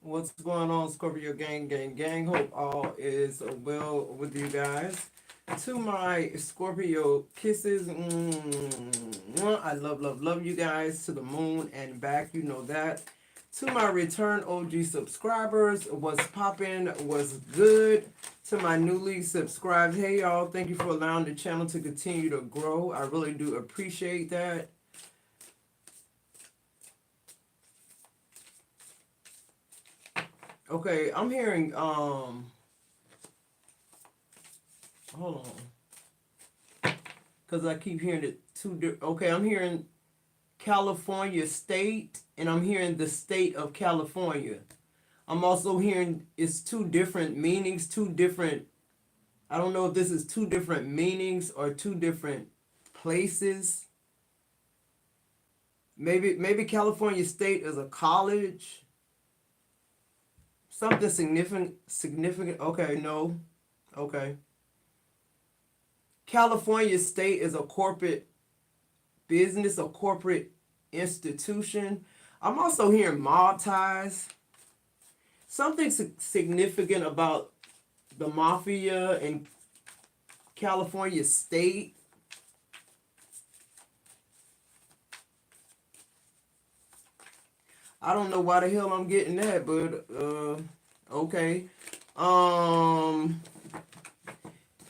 What's going on, Scorpio gang? Hope all is well with you guys. To my Scorpio kisses, I love you guys to the moon and back. You know that. To my return OG subscribers, what's poppin', what's good. To my newly subscribed, hey y'all, thank you for allowing the channel to continue to grow. I really do appreciate that. Okay, I'm hearing hold on, because I keep hearing it okay, I'm hearing California state, and I'm hearing the state of California. I'm also hearing it's two different meanings, two different, I don't know if this is two different meanings or two different places. Maybe California state is a college. Something significant. Okay, no. Okay. California state is a corporate business, a corporate institution. I'm also hearing mob ties. Something significant about the mafia in California state. I don't know why the hell I'm getting that, but okay.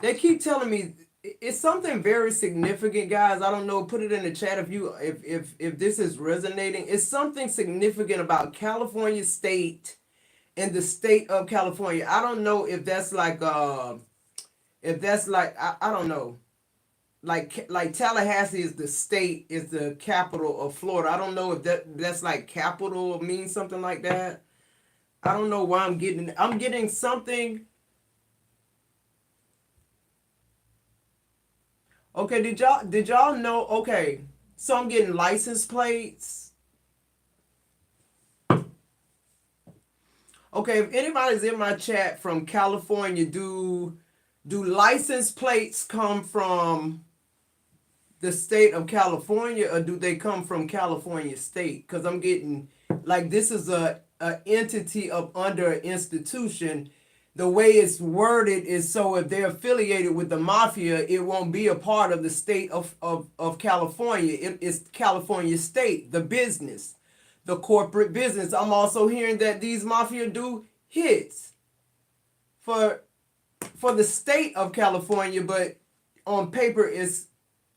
They keep telling me it's something very significant, guys. I don't know. Put it in the chat if this is resonating. It's something significant about California state and the state of California. I don't know if that's like I don't know. Like Tallahassee is the state, is the capital of Florida. I don't know if that's like capital or means something like that. I don't know why I'm getting something. Okay, did y'all know? Okay, so I'm getting license plates. Okay, if anybody's in my chat from California, do license plates come from the state of California, or do they come from California state? Because I'm getting like this is a entity of under an institution. The way it's worded is so if they're affiliated with the mafia, it won't be a part of the state of California. It's California state, the business, the corporate business. I'm also hearing that these mafia do hits for the state of California, but on paper it's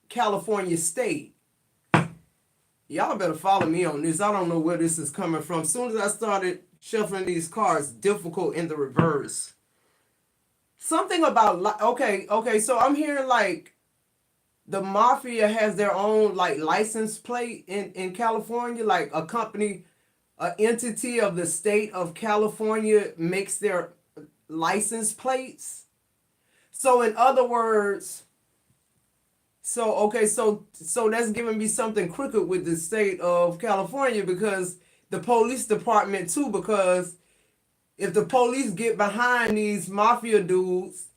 California state. Y'all better follow me on this. I don't know where this is coming from. As soon as I started shuffling these cards, difficult in the reverse. Something about okay. So I'm hearing like the mafia has their own like license plate in California. Like a company, an entity of the state of California makes their license plates. So in other words, so that's giving me something crooked with the state of California, because the police department too, because if the police get behind these mafia dudes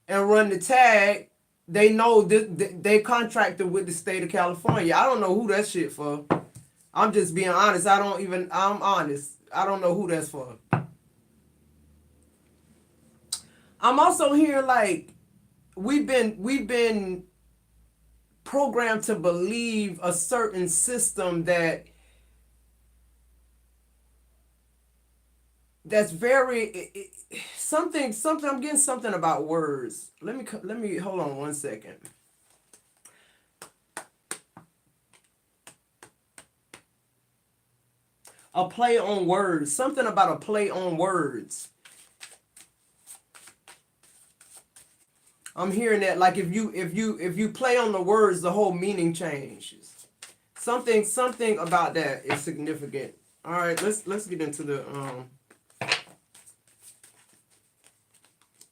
and run the tag, they know they contracted with the state of California. I don't know who that shit for. I'm just being honest. I'm honest. I don't know who that's for. I'm also hearing like we've been programmed to believe a certain system that's very something. I'm getting something about words. Let me hold on one second. A play on words. Something about a play on words. I'm hearing that like if you play on the words, the whole meaning changes. Something about that is significant. All right, let's get into the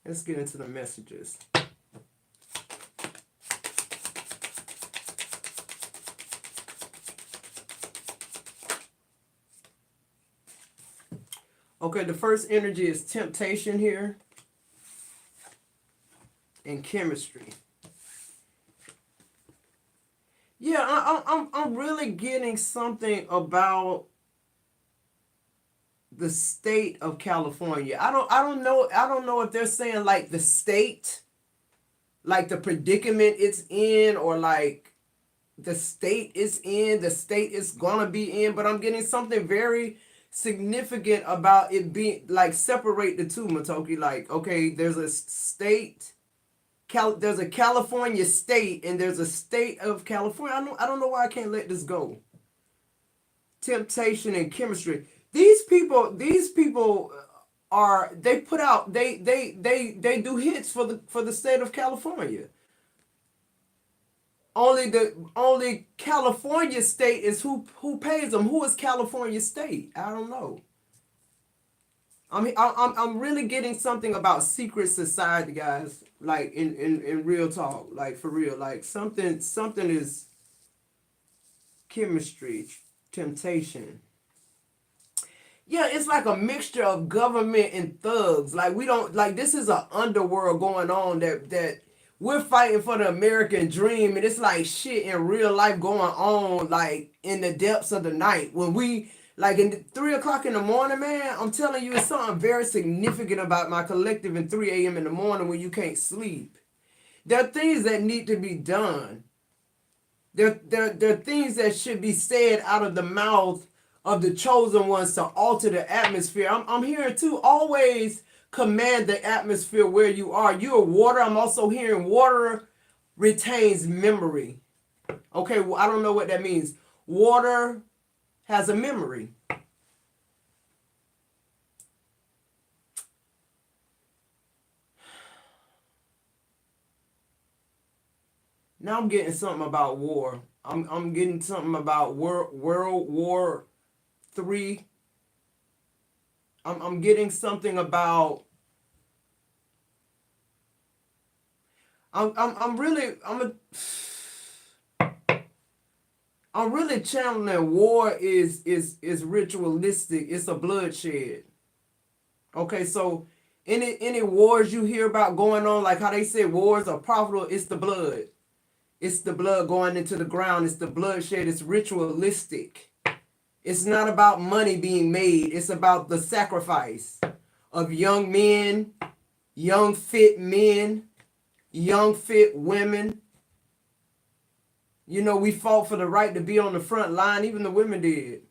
let's get into the messages. Okay, the first energy is temptation here and chemistry. Yeah, I'm really getting something about the state of California. I don't know if they're saying like the state, like the predicament it's in, or like the state is in, the state is gonna be in, but I'm getting something very significant about it being like separate the two, Matoki. Like, okay, there's a state, there's a California state, and there's a state of California. I don't know why I can't let this go. Temptation and chemistry. These people are, they put out, they do hits for the state of California. Only California state is who pays them. Who is California state? I don't know. I'm really getting something about secret society, guys. Like in real talk, like for real, like something is chemistry, temptation. Yeah, it's like a mixture of government and thugs. Like we don't like this is an underworld going on that we're fighting for the American dream, and it's like shit in real life going on, like in the depths of the night when we like in 3 o'clock in the morning, man. I'm telling you, it's something very significant about my collective in 3 a.m. in the morning when you can't sleep. There are things that need to be done. There are things that should be said out of the mouth of the chosen ones to alter the atmosphere. I'm hearing too, always command the atmosphere where you are. You're water. I'm also hearing water retains memory. Okay, well, I don't know what that means. Water has a memory. Now I'm getting something about war. I'm getting something about World War III. I'm getting something about. I'm really channeling that war is ritualistic. It's a bloodshed. Okay, so any wars you hear about going on, like how they say wars are profitable, it's the blood. It's the blood going into the ground. It's the bloodshed. It's ritualistic. It's not about money being made. It's about the sacrifice of young men, young fit men, young fit women. You know, we fought for the right to be on the front line. Even the women did.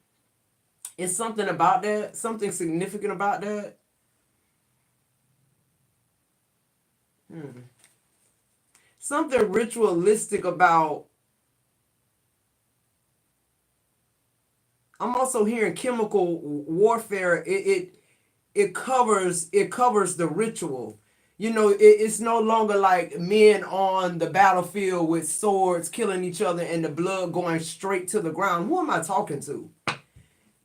It's something about that. Something significant about that. Something ritualistic about. I'm also hearing chemical warfare. It covers the ritual. You know, it's no longer like men on the battlefield with swords killing each other and the blood going straight to the ground. Who am I talking to?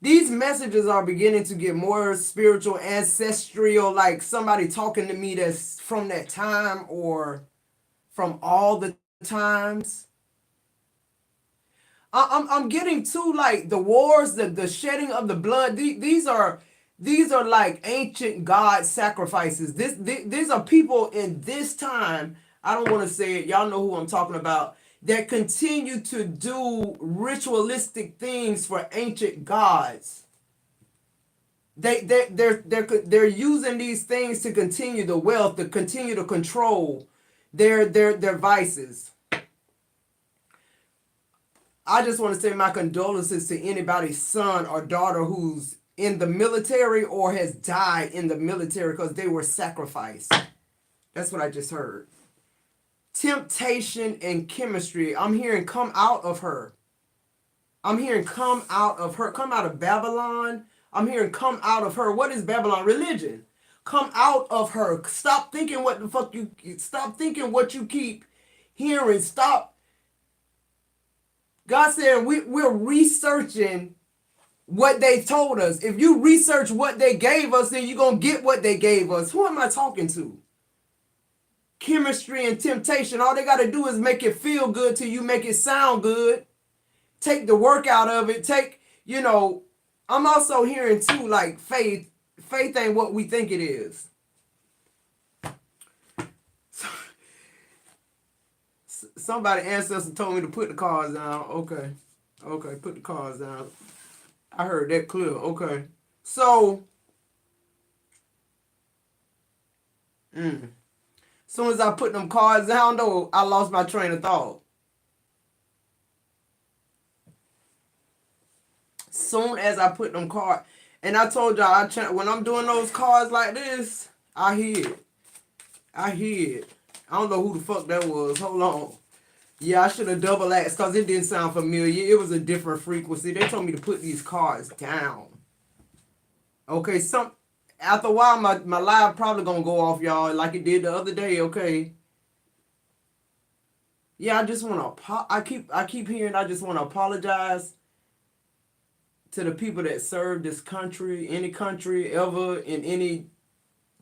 These messages are beginning to get more spiritual, ancestral, like somebody talking to me that's from that time or from all the times. I'm getting to like the wars, the shedding of the blood. These are like ancient god sacrifices. These are people in this time. I don't want to say it. Y'all know who I'm talking about. That continue to do ritualistic things for ancient gods. They're using these things to continue the wealth, to continue to control their vices. I just want to say my condolences to anybody's son or daughter who's in the military or has died in the military because they were sacrificed. That's what I just heard. Temptation and chemistry. I'm hearing come out of her. I'm hearing come out of her. Come out of Babylon. I'm hearing come out of her. What is Babylon? Religion. Come out of her. Stop thinking what the fuck you... Stop thinking what you keep hearing. Stop. God said we're researching what they told us. If you research what they gave us, then you're going to get what they gave us. Who am I talking to? Chemistry and temptation. All they got to do is make it feel good to you, make it sound good. Take the work out of it. You know, I'm also hearing too, like faith. Faith ain't what we think it is. Somebody ancestor told me to put the cards down. Okay, put the cards down. I heard that clear. Okay, so Soon as I put them cards down, though, I lost my train of thought. Soon as I put them cards, and I told y'all, when I'm doing those cards like this, I hear it. I hear it. I don't know who the fuck that was. Hold on. Yeah, I should have double asked because it didn't sound familiar. It was a different frequency. They told me to put these cards down. Okay, after a while, my live probably gonna go off, y'all, like it did the other day. Okay. Yeah, I just want to. I keep hearing. I just want to apologize to the people that served this country, any country ever in any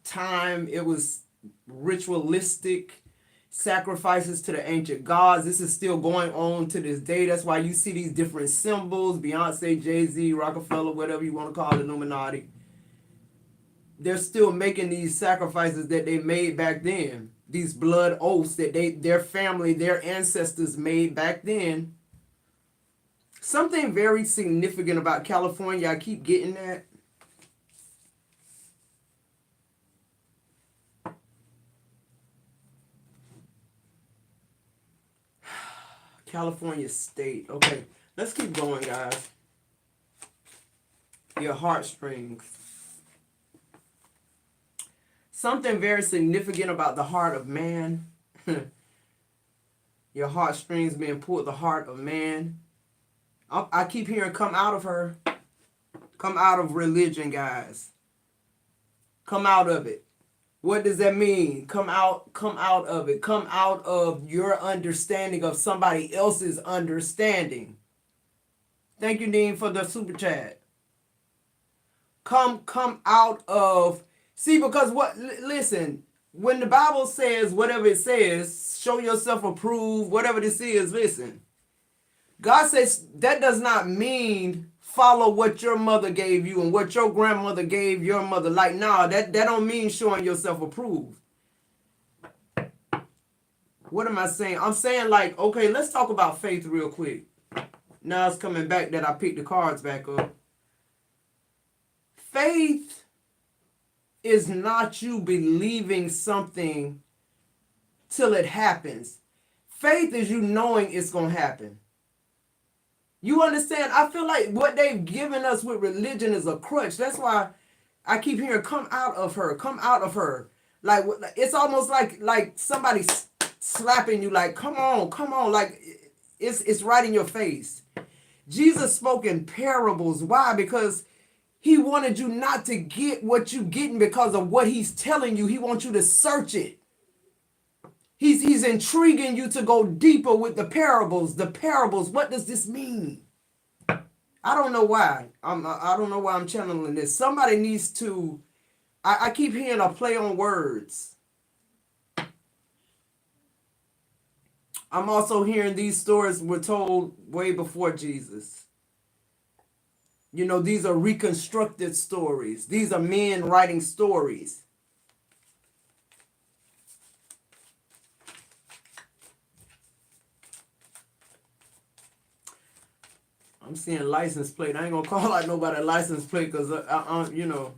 time. It was ritualistic sacrifices to the ancient gods. This is still going on to this day. That's why you see these different symbols: Beyonce, Jay-Z, Rockefeller, whatever you want to call it, Illuminati. They're still making these sacrifices that they made back then. These blood oaths that their family, their ancestors made back then. Something very significant about California, I keep getting that. California state. Okay, let's keep going, guys. Your heartstrings. Something very significant about the heart of man. Your heartstrings being pulled, the heart of man. I keep hearing come out of her. Come out of religion, guys. Come out of it. What does that mean? Come out of it. Come out of your understanding of somebody else's understanding. Thank you, Dean, for the super chat. Come out of, see, because listen, when the Bible says whatever it says, show yourself approved, whatever this is, listen. God says that does not mean follow what your mother gave you and what your grandmother gave your mother. Like, nah, that don't mean showing yourself approved. What am I saying? I'm saying, like, okay, let's talk about faith real quick. Now it's coming back that I picked the cards back up. Faith is not you believing something till it happens. Faith is you knowing it's going to happen. You understand? I feel like what they've given us with religion is a crutch. That's why I keep hearing, come out of her, come out of her. Like, it's almost like somebody slapping you, like, come on. Like, it's right in your face. Jesus spoke in parables. Why? Because he wanted you not to get what you're getting because of what he's telling you. He wants you to search it. He's intriguing you to go deeper with the parables. The parables, what does this mean? I don't know why. I don't know why I'm channeling this. Somebody needs to, I keep hearing a play on words. I'm also hearing these stories were told way before Jesus. You know, these are reconstructed stories. These are men writing stories. I'm seeing license plate. I ain't gonna call out nobody license plate because you know.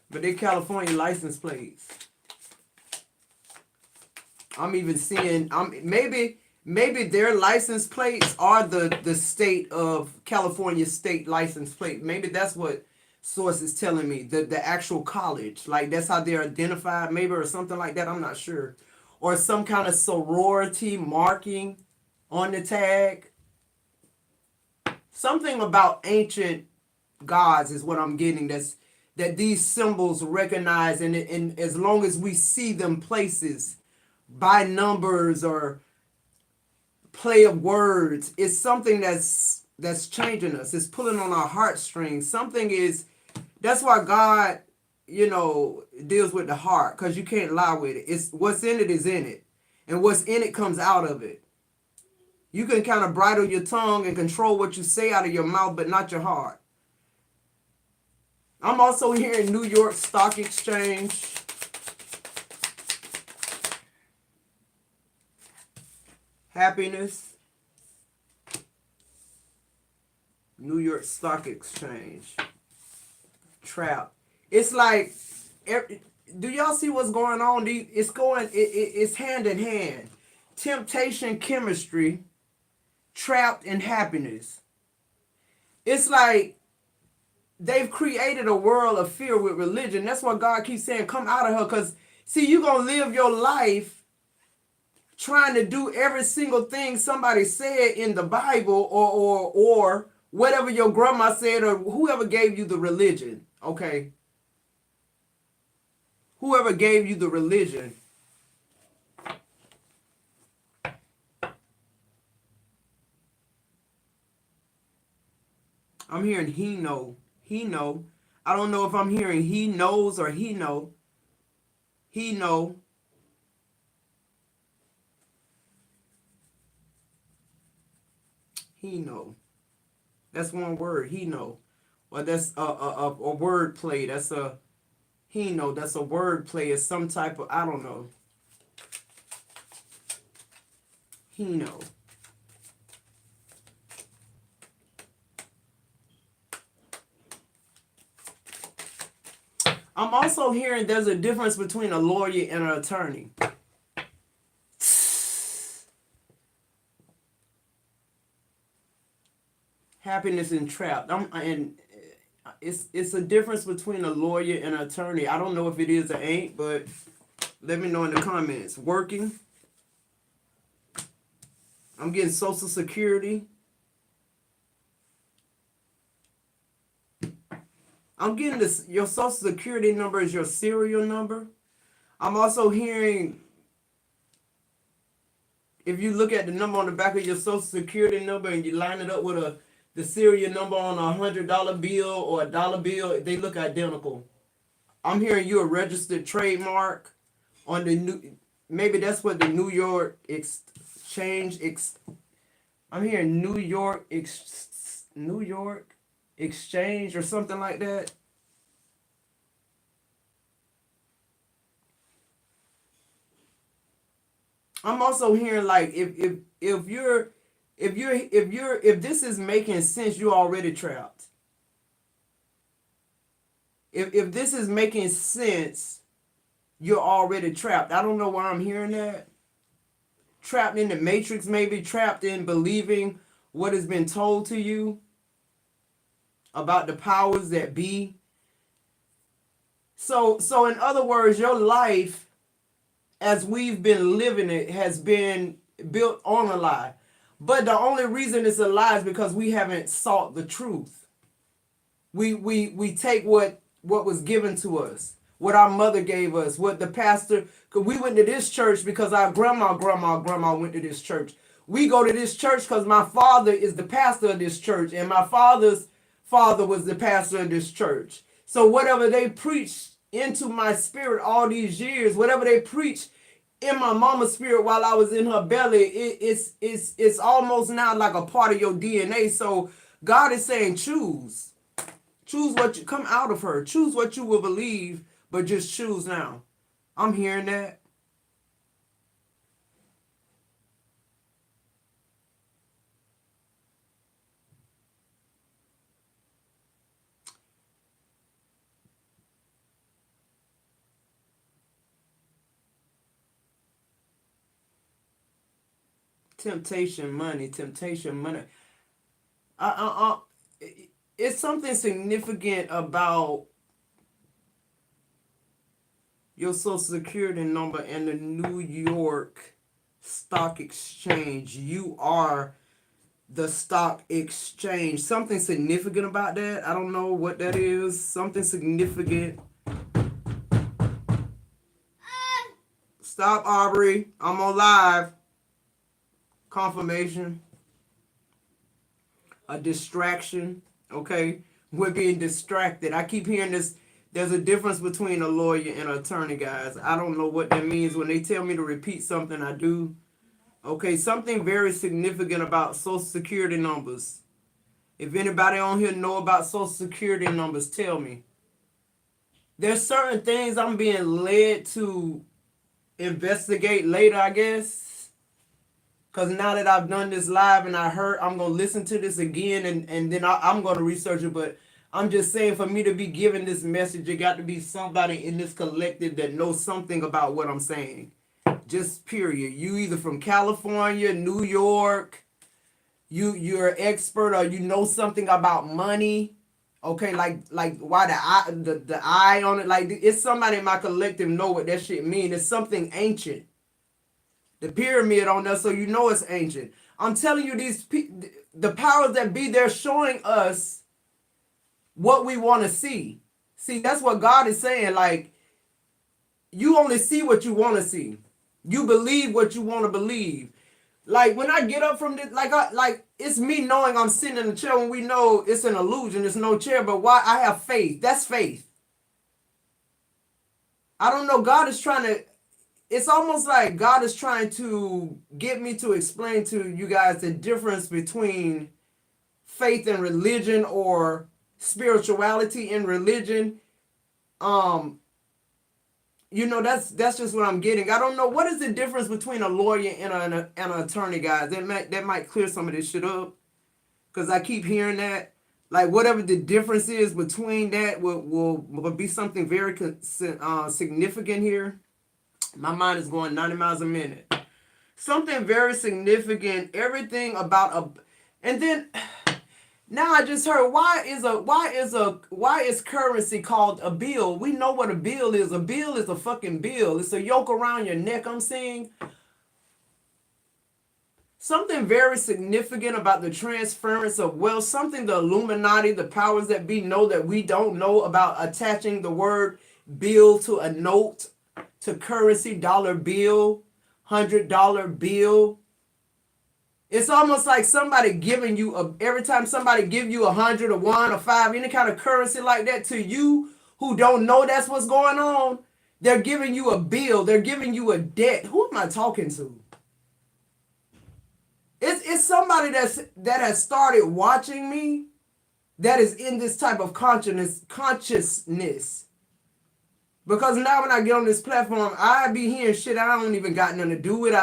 But they California license plates. I'm even seeing. Maybe their license plates are the state of California state license plate. Maybe that's what source is telling me. The actual college, like that's how they're identified. Maybe or something like that. I'm not sure. Or some kind of sorority marking on the tag. Something about ancient gods is what I'm getting. That these symbols recognize, and as long as we see them places by numbers or play of words, it's something that's changing us. It's pulling on our heartstrings. Something is. That's why God, you know, deals with the heart, because you can't lie with it. It's what's in it is in it, and what's in it comes out of it. You can kind of bridle your tongue and control what you say out of your mouth, but not your heart. I'm also hearing New York Stock Exchange. Happiness. New York Stock Exchange. Trap. It's like do y'all see what's going on? It's hand in hand. Temptation, chemistry, trapped in happiness. It's like they've created a world of fear with religion. That's why God keeps saying, come out of her. Because, see, you're going to live your life trying to do every single thing somebody said in the Bible, or whatever your grandma said, or whoever gave you the religion. Okay? Whoever gave you the religion. I'm hearing he know. He know. I don't know if I'm hearing he knows or he know. He know. He know. That's one word. He know. Well, that's a word play. That's a he know. That's a word play. It's some type of, I don't know. He know. I'm also hearing there's a difference between a lawyer and an attorney. Happiness and trapped. And it's a difference between a lawyer and an attorney. I don't know if it is or ain't, but let me know in the comments. Working. I'm getting Social Security. I'm getting this. Your Social Security number is your serial number. I'm also hearing, if you look at the number on the back of your Social Security number and you line it up with the serial number on a $100 bill or a dollar bill, they look identical. I'm hearing you're a registered trademark on the new. Maybe that's what the New York Exchange. I'm hearing New York Exchange or something like that. I'm also hearing like if this is making sense, you're already trapped. If this is making sense, you're already trapped. I don't know why I'm hearing that. Trapped in the matrix, maybe trapped in believing what has been told to you about the powers that be. So in other words, your life as we've been living it has been built on a lie. But the only reason it's a lie is because we haven't sought the truth. We take what was given to us, what our mother gave us, what the pastor, because we went to this church because our grandma went to this church. We go to this church because my father is the pastor of this church, and my father's father was the pastor of this church. So whatever they preached into my spirit all these years, whatever they preached in my mama's spirit while I was in her belly, it's almost now like a part of your DNA. So God is saying, choose what you come out of her. Choose what you will believe, but just choose now. I'm hearing that. Temptation, money. It's something significant about your Social Security number and the New York Stock Exchange. You are the stock exchange. Something significant about that. I don't know what that is. Something significant. Stop, Aubrey. I'm on live. Confirmation. A distraction. Okay? We're being distracted. I keep hearing this. There's a difference between a lawyer and an attorney, guys. I don't know what that means. When they tell me to repeat something, I do. Okay, something very significant about Social Security numbers. If anybody on here know about Social Security numbers, tell me. There's certain things I'm being led to investigate later, I guess. Because now that I've done this live and I'm going to listen to this again and then I'm going to research it. But I'm just saying, for me to be giving this message, it got to be somebody in this collective that knows something about what I'm saying. Just period. You either from California, New York, you're an expert, or you know something about money. Okay, like why the eye on it, like it's somebody in my collective know what that shit mean. It's something ancient. The pyramid on there, so you know it's ancient. I'm telling you, the powers that be, they're showing us what we want to see. See, that's what God is saying. Like, you only see what you want to see. You believe what you want to believe. Like, when I get up from this, like it's me knowing I'm sitting in the chair when we know it's an illusion. There's no chair, but why? I have faith. That's faith. I don't know. God is trying to, it's almost like God is trying to get me to explain to you guys the difference between faith and religion, or spirituality and religion. You know, that's just what I'm getting. I don't know, what is the difference between a lawyer and an attorney, guys. That might clear some of this shit up, because I keep hearing that. Like, whatever the difference is between that will be something very significant here. My mind is going 90 miles a minute. Something very significant. Everything about and then now I just heard, why is currency called a bill? We know what a bill is. A bill is a fucking bill. It's a yoke around your neck. I'm saying something very significant about the transference of wealth. Something the Illuminati, the powers that be, know that we don't know about, attaching the word bill to a note, to currency, dollar bill, $100 bill. It's almost like somebody giving you every time somebody give you 100 or 1 or 5, any kind of currency like that, to you who don't know that's what's going on, they're giving you a bill. They're giving you a debt. Who am I talking to? It's somebody that has started watching me, that is in this type of consciousness. Because now when I get on this platform, I be hearing shit I don't even got nothing to do with.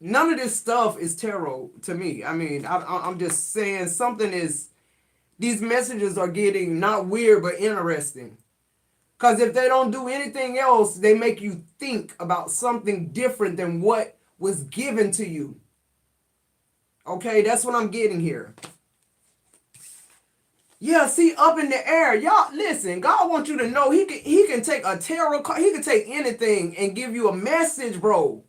None of this stuff is tarot to me. I mean, I'm just saying these messages are getting not weird, but interesting. Because if they don't do anything else, they make you think about something different than what was given to you. Okay, that's what I'm getting here. Yeah, see, up in the air. Y'all, listen, God wants you to know he can take a tarot card, he can take anything and give you a message, bro.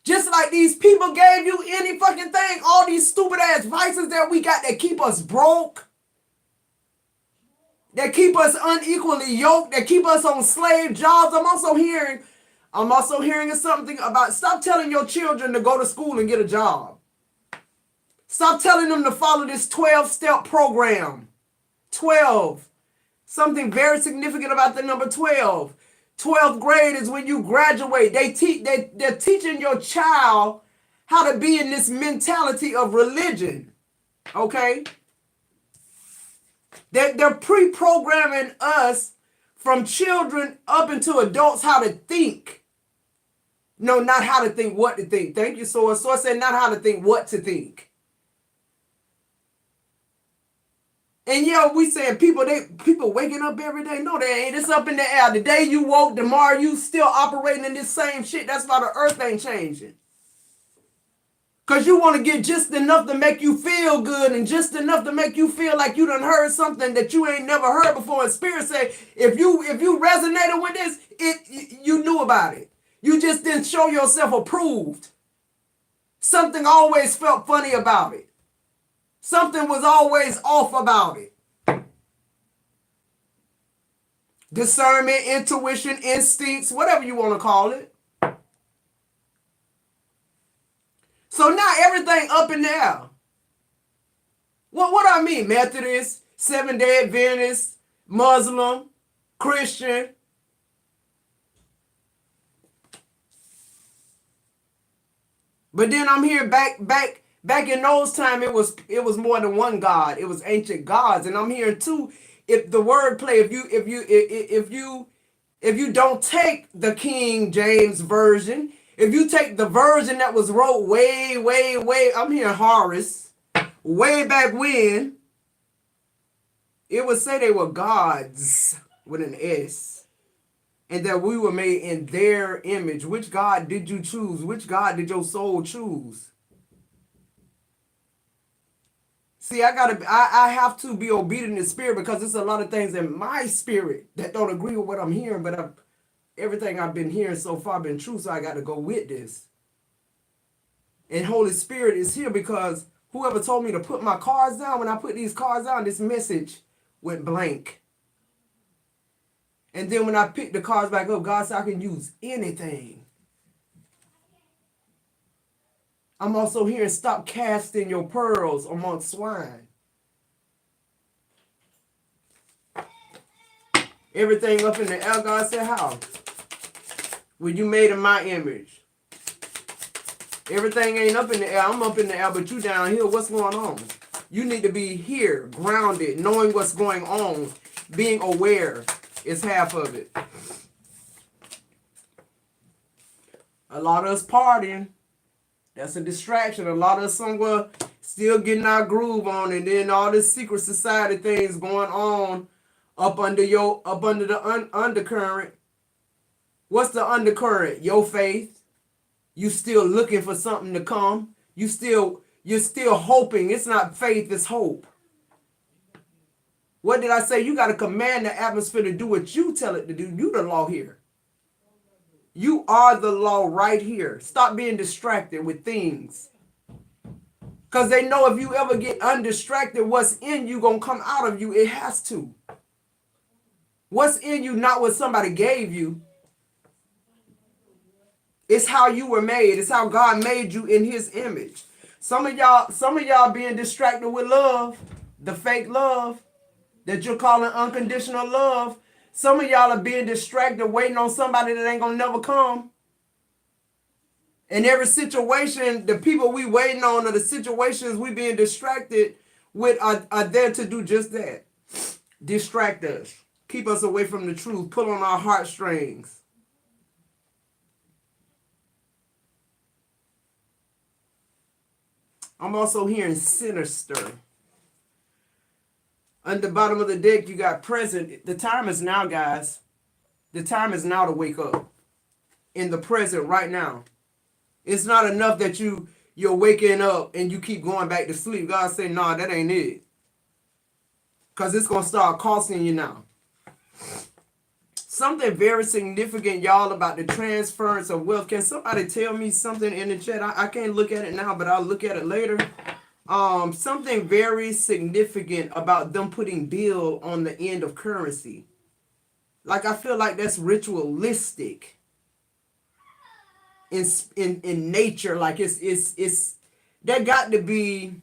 Just like these people gave you any fucking thing, all these stupid ass vices that we got that keep us broke, that keep us unequally yoked, that keep us on slave jobs. I'm also hearing something about, stop telling your children to go to school and get a job. Stop telling them to follow this 12-step program. 12. Something very significant about the number 12. 12th grade is when you graduate. They're teaching your child how to be in this mentality of religion. Okay? They're pre-programming us from children up into adults how to think. No, not how to think, what to think. Thank you, Source. Source said not how to think, what to think. And yeah, we saying people waking up every day. No, they ain't. It's up in the air. The day you woke, tomorrow you still operating in this same shit. That's why the earth ain't changing. Because you want to get just enough to make you feel good, and just enough to make you feel like you done heard something that you ain't never heard before. And Spirit say, if you resonated with this, you knew about it. You just didn't show yourself approved. Something always felt funny about it. Something was always off about it. Discernment, intuition, instincts, whatever you want to call it. So now everything up in the air. What I mean? Methodist, Seventh-day Adventist, Muslim, Christian. But then I'm here back in those times, it was more than one God. It was ancient gods, and I'm hearing too. If the wordplay, if you don't take the King James version, if you take the version that was wrote way, I'm hearing Horus. way back when, it would say they were gods with an S, and that we were made in their image. Which God did you choose? Which God did your soul choose? See, I have to be obedient in spirit, because there's a lot of things in my spirit that don't agree with what I'm hearing, but everything I've been hearing so far been true, so I got to go with this. And Holy Spirit is here because whoever told me to put my cards down, when I put these cards down, this message went blank. And then when I picked the cards back up, God said I can use anything. I'm also hearing, stop casting your pearls among swine. Everything up in the air, God said, how? Well, you made in my image. Everything ain't up in the air. I'm up in the air, but you down here. What's going on? You need to be here, grounded, knowing what's going on, being aware is half of it. A lot of us partying. That's a distraction. A lot of us somewhere still getting our groove on, and then all this secret society things going on up under the undercurrent. What's the undercurrent? Your faith. You still looking for something to come. You're still hoping. It's not faith, it's hope. What did I say? You got to command the atmosphere to do what you tell it to do. You the law here. You are the law right here. Stop being distracted with things. Because they know if you ever get undistracted, what's in you going to come out of you. It has to. What's in you, not what somebody gave you. It's how you were made. It's how God made you in his image. Some of y'all being distracted with love, the fake love that you're calling unconditional love. Some of y'all are being distracted waiting on somebody that ain't gonna never come. In every situation, the people we waiting on or the situations we being distracted with are there to do just that. Distract us. Keep us away from the truth. Pull on our heartstrings. I'm also hearing sinister. On the bottom of the deck, you got present. The time is now, guys. The time is now to wake up. In the present, right now. It's not enough that you're waking up and you keep going back to sleep. God say, nah, that ain't it. Because it's going to start costing you now. Something very significant, y'all, about the transference of wealth. Can somebody tell me something in the chat? I can't look at it now, but I'll look at it later. Something very significant about them putting bill on the end of currency. Like, I feel like that's ritualistic in nature. Like it's there got to be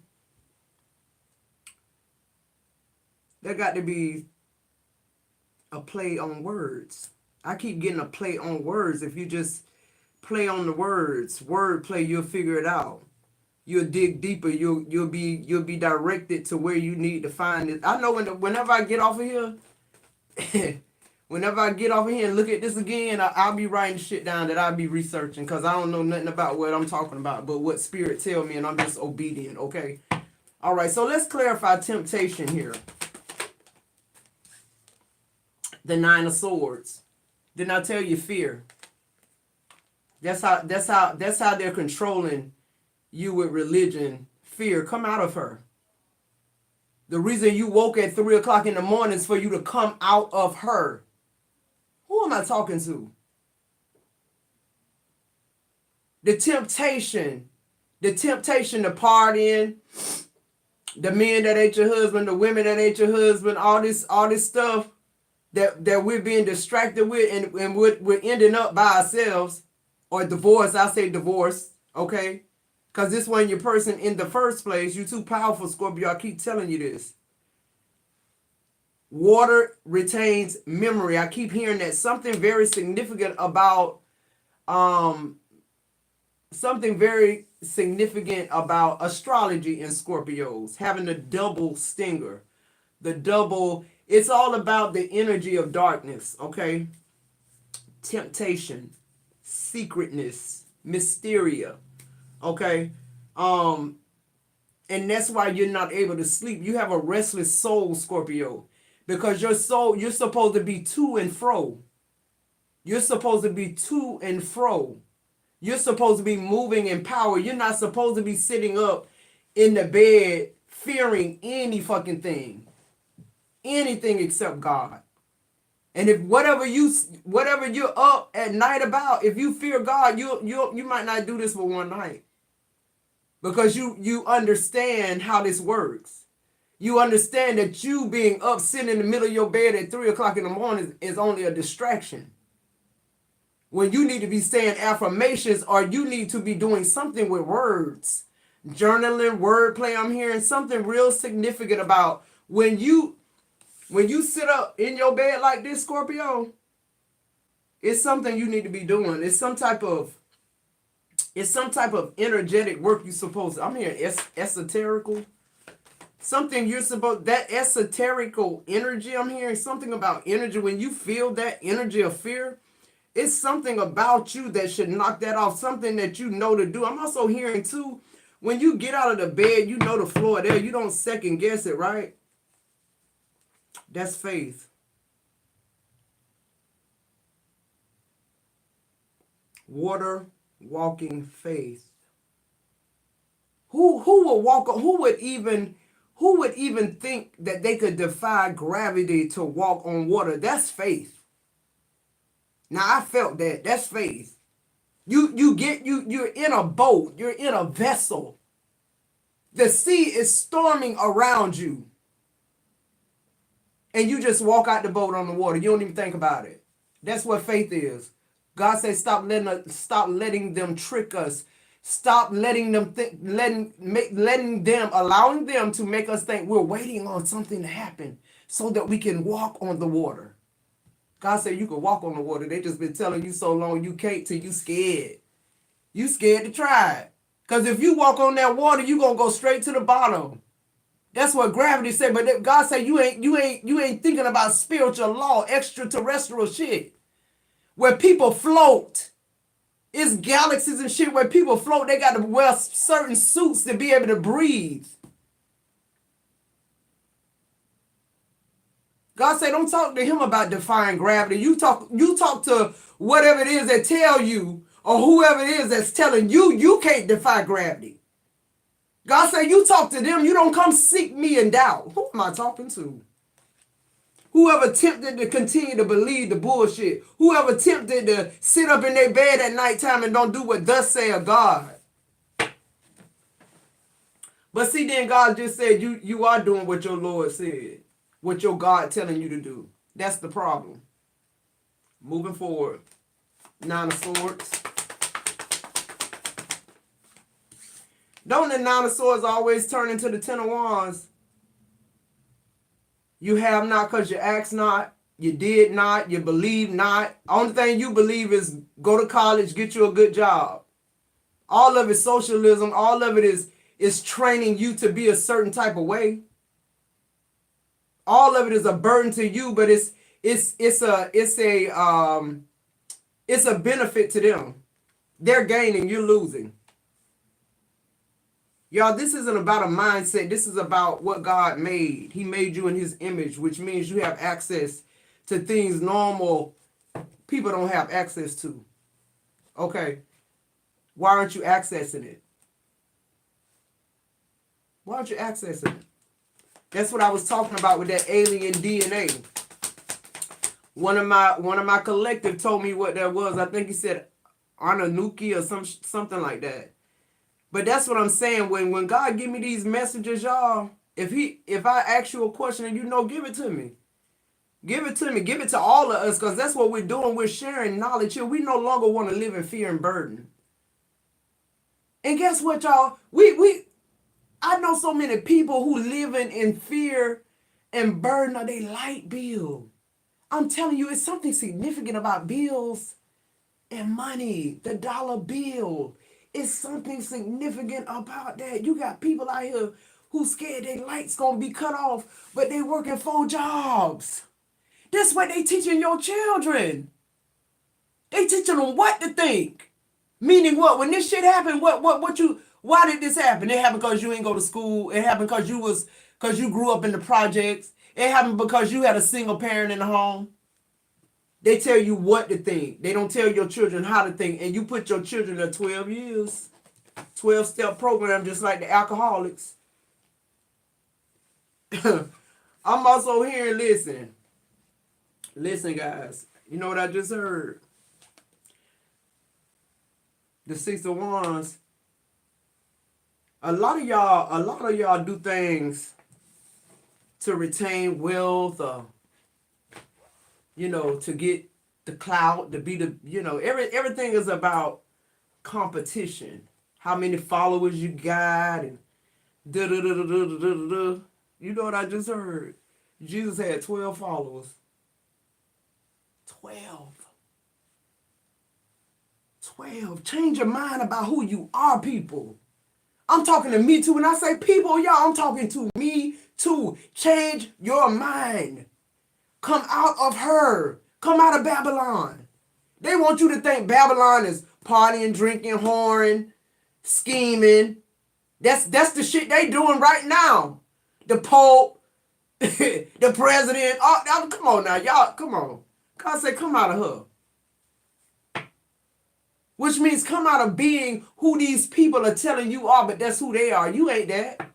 a play on words. I keep getting a play on words. If you just play on the words, word play, you'll figure it out. You'll dig deeper. You'll be directed to where you need to find it. I know whenever I get off of here, whenever I get off of here and look at this again, I'll be writing shit down that I'll be researching, because I don't know nothing about what I'm talking about, but what spirit tell me, and I'm just obedient. Okay. All right. So let's clarify temptation here. The 9 of Swords. Didn't I tell you fear? That's how they're controlling you with religion. Fear. Come out of her. The reason you woke at 3 o'clock in the morning is for you to come out of her. Who am I talking to? The temptation to partying, the men that ain't your husband, the women that ain't your husband, all this stuff that we're being distracted with, and we're ending up by ourselves, or divorce. I say divorce, okay? Because this wasn't your person in the first place. You're too powerful, Scorpio. I keep telling you this. Water retains memory. I keep hearing that. Something very significant about astrology in Scorpios, having the double stinger. It's all about the energy of darkness, okay? Temptation, secretness, mysteria, okay? And that's why you're not able to sleep. You have a restless soul, Scorpio, because your soul, you're supposed to be to and fro. You're supposed to be to and fro. You're supposed to be moving in power. You're not supposed to be sitting up in the bed fearing any fucking thing. Anything except God. And if whatever you're up at night about, if you fear God, you might not do this for one night. Because you understand how this works. You understand that you being up sitting in the middle of your bed at 3 o'clock in the morning is only a distraction. When you need to be saying affirmations, or you need to be doing something with words. Journaling, wordplay. I'm hearing something real significant about when you sit up in your bed like this, Scorpio. It's something you need to be doing. It's some type of energetic work you're supposed to. I'm hearing esoterical. Something you're supposed, that esoterical energy, I'm hearing something about energy. When you feel that energy of fear, it's something about you that should knock that off. Something that you know to do. I'm also hearing too, when you get out of the bed, you know the floor there. You don't second guess it, right? That's faith. Water walking faith. Who would walk? Who would even think that they could defy gravity to walk on water? That's faith. Now I felt that. That's faith. You're in a boat. You're in a vessel. The sea is storming around you. And you just walk out the boat on the water. You don't even think about it. That's what faith is. God says stop letting them trick us. Stop letting them think, allowing them to make us think we're waiting on something to happen so that we can walk on the water. God said you can walk on the water. They just been telling you so long you can't till you scared. You scared to try it. Because if you walk on that water, you're going to go straight to the bottom. That's what gravity said. But God said you ain't thinking about spiritual law, extraterrestrial shit. Where people float. It's galaxies and shit where people float. They got to wear certain suits to be able to breathe. God said, don't talk to him about defying gravity. You talk to whatever it is that tell you, or whoever it is that's telling you you can't defy gravity. God said, you talk to them. You don't come seek me in doubt. Who am I talking to? Whoever tempted to continue to believe the bullshit. Whoever tempted to sit up in their bed at nighttime and don't do what thus saith God. But see, then God just said you are doing what your Lord said. What your God telling you to do. That's the problem. Moving forward. 9 of Swords. Don't the 9 of Swords always turn into the 10 of Wands? You have not because you ask not. You did not. You believe not. Only thing you believe is go to college, get you a good job. All of it is socialism. All of it is training you to be a certain type of way. All of it is a burden to you, but it's a benefit to them. They're gaining, you're losing. Y'all, this isn't about a mindset. This is about what God made. He made you in his image, which means you have access to things normal people don't have access to. Okay. Why aren't you accessing it? Why aren't you accessing it? That's what I was talking about with that alien DNA. One of my collective told me what that was. I think he said Anunnaki or something like that. But that's what I'm saying. When God give me these messages, y'all, if I ask you a question and you know, give it to me. Give it to me. Give it to all of us, because that's what we're doing. We're sharing knowledge here. We no longer want to live in fear and burden. And guess what, y'all? I know so many people who living in fear and burden of their light bill. I'm telling you, it's something significant about bills and money. The dollar bill. It's something significant about that. You got people out here who scared their lights gonna be cut off, but they working 4 jobs. That's what they teaching your children. They teaching them what to think. Meaning what? When this shit happened, what Why did this happen? It happened because you ain't go to school. It happened because you grew up in the projects. It happened because you had a single parent in the home. They tell you what to think. They don't tell your children how to think. And you put your children in 12 years. 12-step program, just like the alcoholics. I'm also hearing, listen guys, you know what I just heard? The Six of Wands. A lot of y'all do things to retain wealth, or to get the clout, to be the, everything is about competition. How many followers you got, and da da da da da da da. You know what I just heard? Jesus had 12 followers. 12. 12. Change your mind about who you are, people. I'm talking to me too. When I say people, y'all, I'm talking to me too. Change your mind. Come out of her. Come out of Babylon. They want you to think Babylon is partying, drinking, whoring, scheming. That's the shit they doing right now. The Pope, the president. Oh, come on now, y'all. Come on. God said, come out of her. Which means come out of being who these people are telling you are, but that's who they are. You ain't that.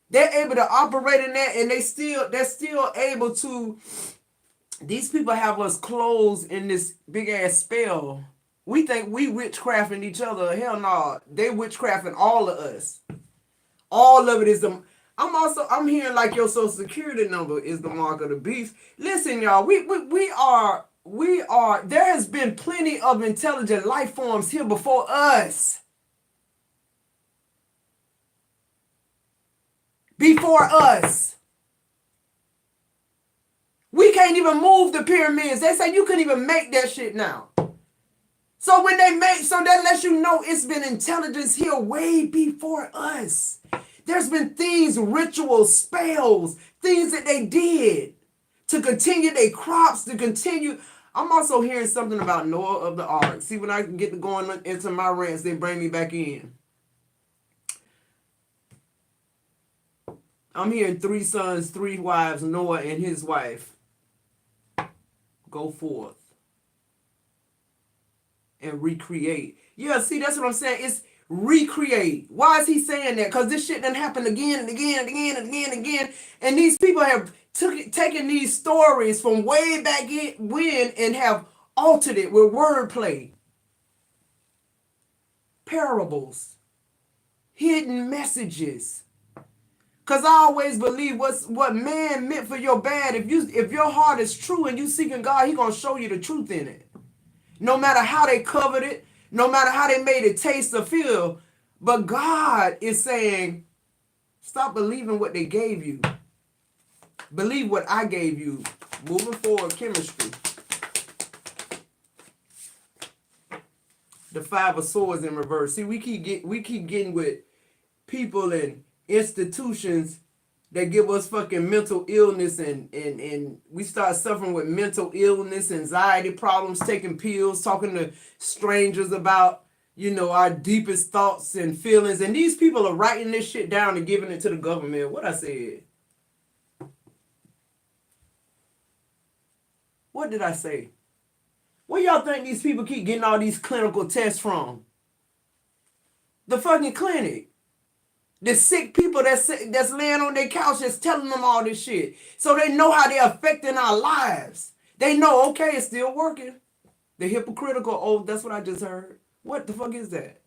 They're able to operate in that, and they're still able to. These people have us closed in this big ass spell. We think we witchcrafting each other. Hell no. They witchcrafting all of us. All of it is the. I'm hearing like your social security number is the mark of the beast. Listen, y'all, we are. There has been plenty of intelligent life forms here before us. Before us. We can't even move the pyramids. They say you couldn't even make that shit now. So when that lets you know it's been intelligence here way before us. There's been things, rituals, spells, things that they did to continue their crops, to continue. I'm also hearing something about Noah of the Ark. See, when I can get to going into my rants, they bring me back in. I'm hearing 3 sons, 3 wives, Noah and his wife. Go forth and recreate. Yeah, see, that's what I'm saying. It's recreate. Why is he saying that? Because this shit done happened again and again and again and again and again. And these people have taken these stories from way back when and have altered it with wordplay. Parables. Hidden messages. Because I always believe what man meant for your bad, if your heart is true and you seeking God, he going to show you the truth in it. No matter how they covered it, no matter how they made it taste or feel. But God is saying, stop believing what they gave you. Believe what I gave you. Moving forward, chemistry. The 5 of Swords in reverse. See, we keep getting with people and institutions that give us fucking mental illness, and we start suffering with mental illness, anxiety problems, taking pills, talking to strangers about, our deepest thoughts and feelings. And these people are writing this shit down and giving it to the government. What I said? What did I say? Where y'all think these people keep getting all these clinical tests from? The fucking clinic. The sick people that's laying on their couches telling them all this shit. So they know how they're affecting our lives. They know, okay, it's still working. The hypocritical, that's what I just heard. What the fuck is that?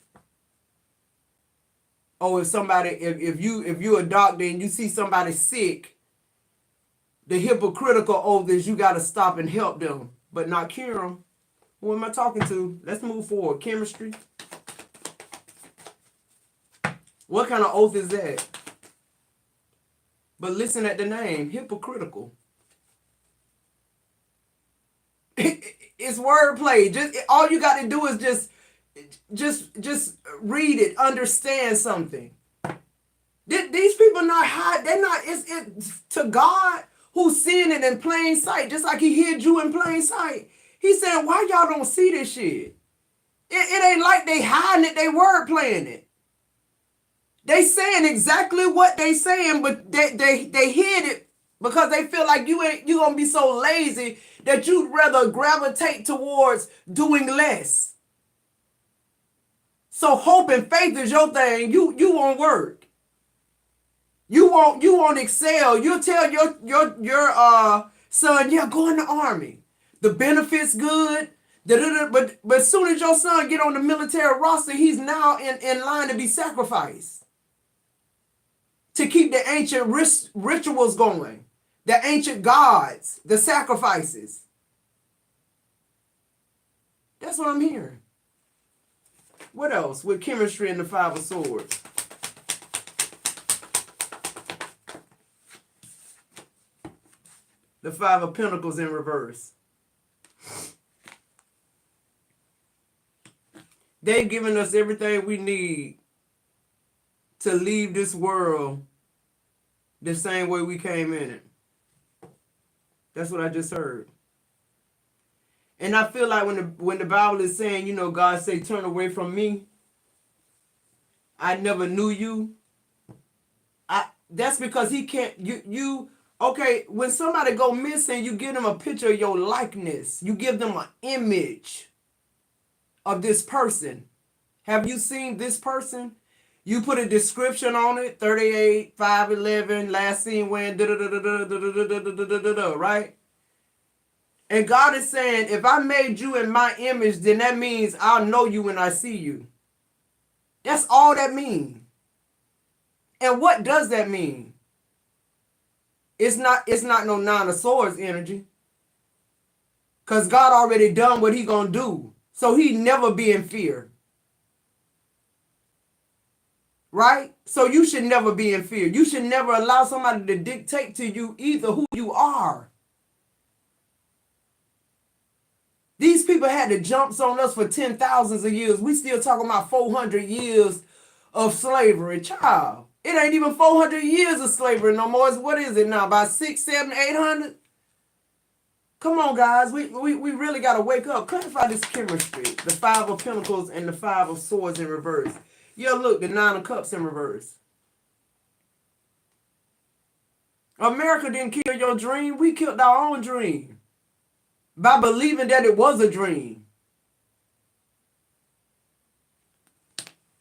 Oh, if you're a doctor and you see somebody sick, the hypocritical oath is you got to stop and help them, but not cure them. Who am I talking to? Let's move forward. Chemistry. What kind of oath is that? But listen at the name, hypocritical. It's wordplay. All you got to do is just read it, understand something. These people not hide. They're not. It's to God who's seeing it in plain sight, just like he hid you in plain sight. He's saying, why y'all don't see this shit? It ain't like they hiding it, they word playing it. They saying exactly what they saying, but they hid it because they feel like you gonna be so lazy that you'd rather gravitate towards doing less. So hope and faith is your thing. You won't work. You won't excel. You'll tell your son, yeah, go in the army. The benefits good. But as soon as your son get on the military roster, he's now in line to be sacrificed. To keep the ancient rituals going. The ancient gods. The sacrifices. That's what I'm hearing. What else with chemistry and the Five of Swords? The Five of Pentacles in reverse. They've given us everything we need to leave this world the same way we came in it. That's what I just heard. And I feel like when the Bible is saying, you know, God say, turn away from me. I never knew you. That's because he can't, okay, when somebody go missing, you give them a picture of your likeness. You give them an image of this person. Have you seen this person? You put a description on it, 38, 5'11", last seen when, right? And God is saying, if I made you in my image, then that means I'll know you when I see you. That's all that means. And what does that mean? It's not no Nine of Swords energy. Because God already done what he gonna do. So he never be in fear. Right? So you should never be in fear. You should never allow somebody to dictate to you either who you are. These people had the jumps on us for 10,000s of years. We still talking about 400 years of slavery. Child, it ain't even 400 years of slavery no more. What is it now? About 600, 700, 800? Come on, guys. We really got to wake up. Clarify this chemistry. The Five of Pentacles and the Five of Swords in reverse. Yeah, look, the Nine of Cups in reverse. America didn't kill your dream. We killed our own dream. By believing that it was a dream.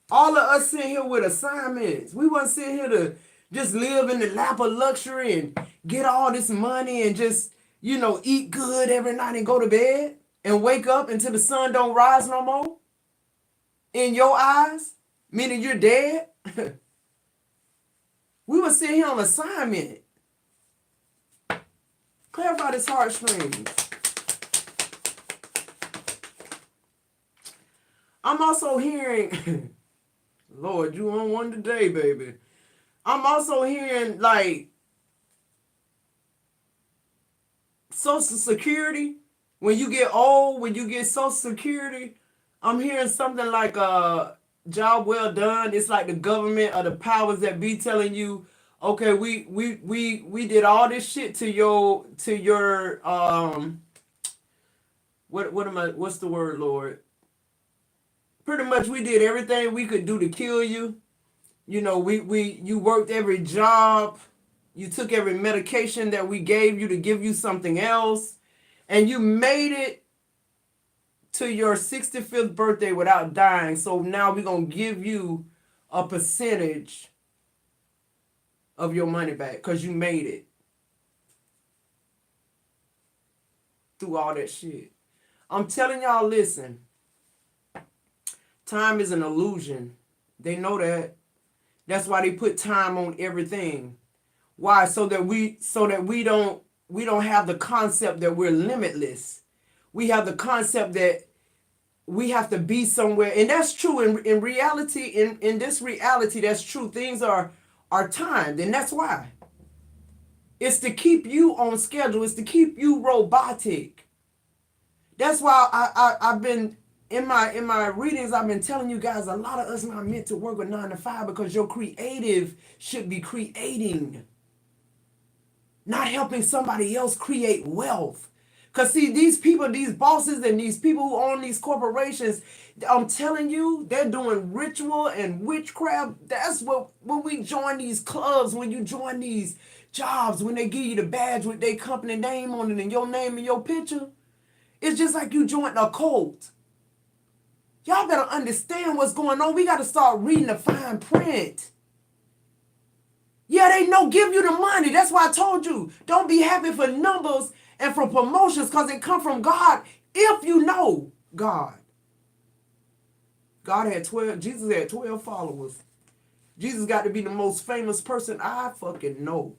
All of us sitting here with assignments. We wasn't sitting here to just live in the lap of luxury and get all this money and just, you know, eat good every night and go to bed and wake up until the sun don't rise no more. In your eyes, meaning you're dead. We were sitting here on assignment. Clarify this heartstrings. I'm also hearing, Lord, you on one today, baby. I'm also hearing like Social Security. When you get old, when you get Social Security, I'm hearing something like job well done. It's like the government or the powers that be telling you, okay, we did all this shit to your what's the word, Lord? Pretty much we did everything we could do to kill you. You know, you worked every job. You took every medication that we gave you to give you something else. And you made it to your 65th birthday without dying. So now we're going to give you a percentage of your money back because you made it through all that shit. I'm telling y'all, listen. Time is an illusion. They know that. That's why they put time on everything. Why? So that we don't have the concept that we're limitless. We have the concept that we have to be somewhere. And that's true in reality, in this reality, that's true. Things are timed, and that's why. It's to keep you on schedule. It's to keep you robotic. That's why I've been in my readings, I've been telling you guys a lot of us not meant to work a 9 to 5 because your creative should be creating, not helping somebody else create wealth. Because see, these people, these bosses and these people who own these corporations, I'm telling you, they're doing ritual and witchcraft. That's what, when we join these clubs, when you join these jobs, when they give you the badge with their company name on it and your name and your picture, it's just like you joined a cult. Y'all better understand what's going on. We got to start reading the fine print. Yeah, they know give you the money. That's why I told you, don't be happy for numbers and for promotions because it come from God if you know God. God had 12, Jesus had 12 followers. Jesus got to be the most famous person I fucking know.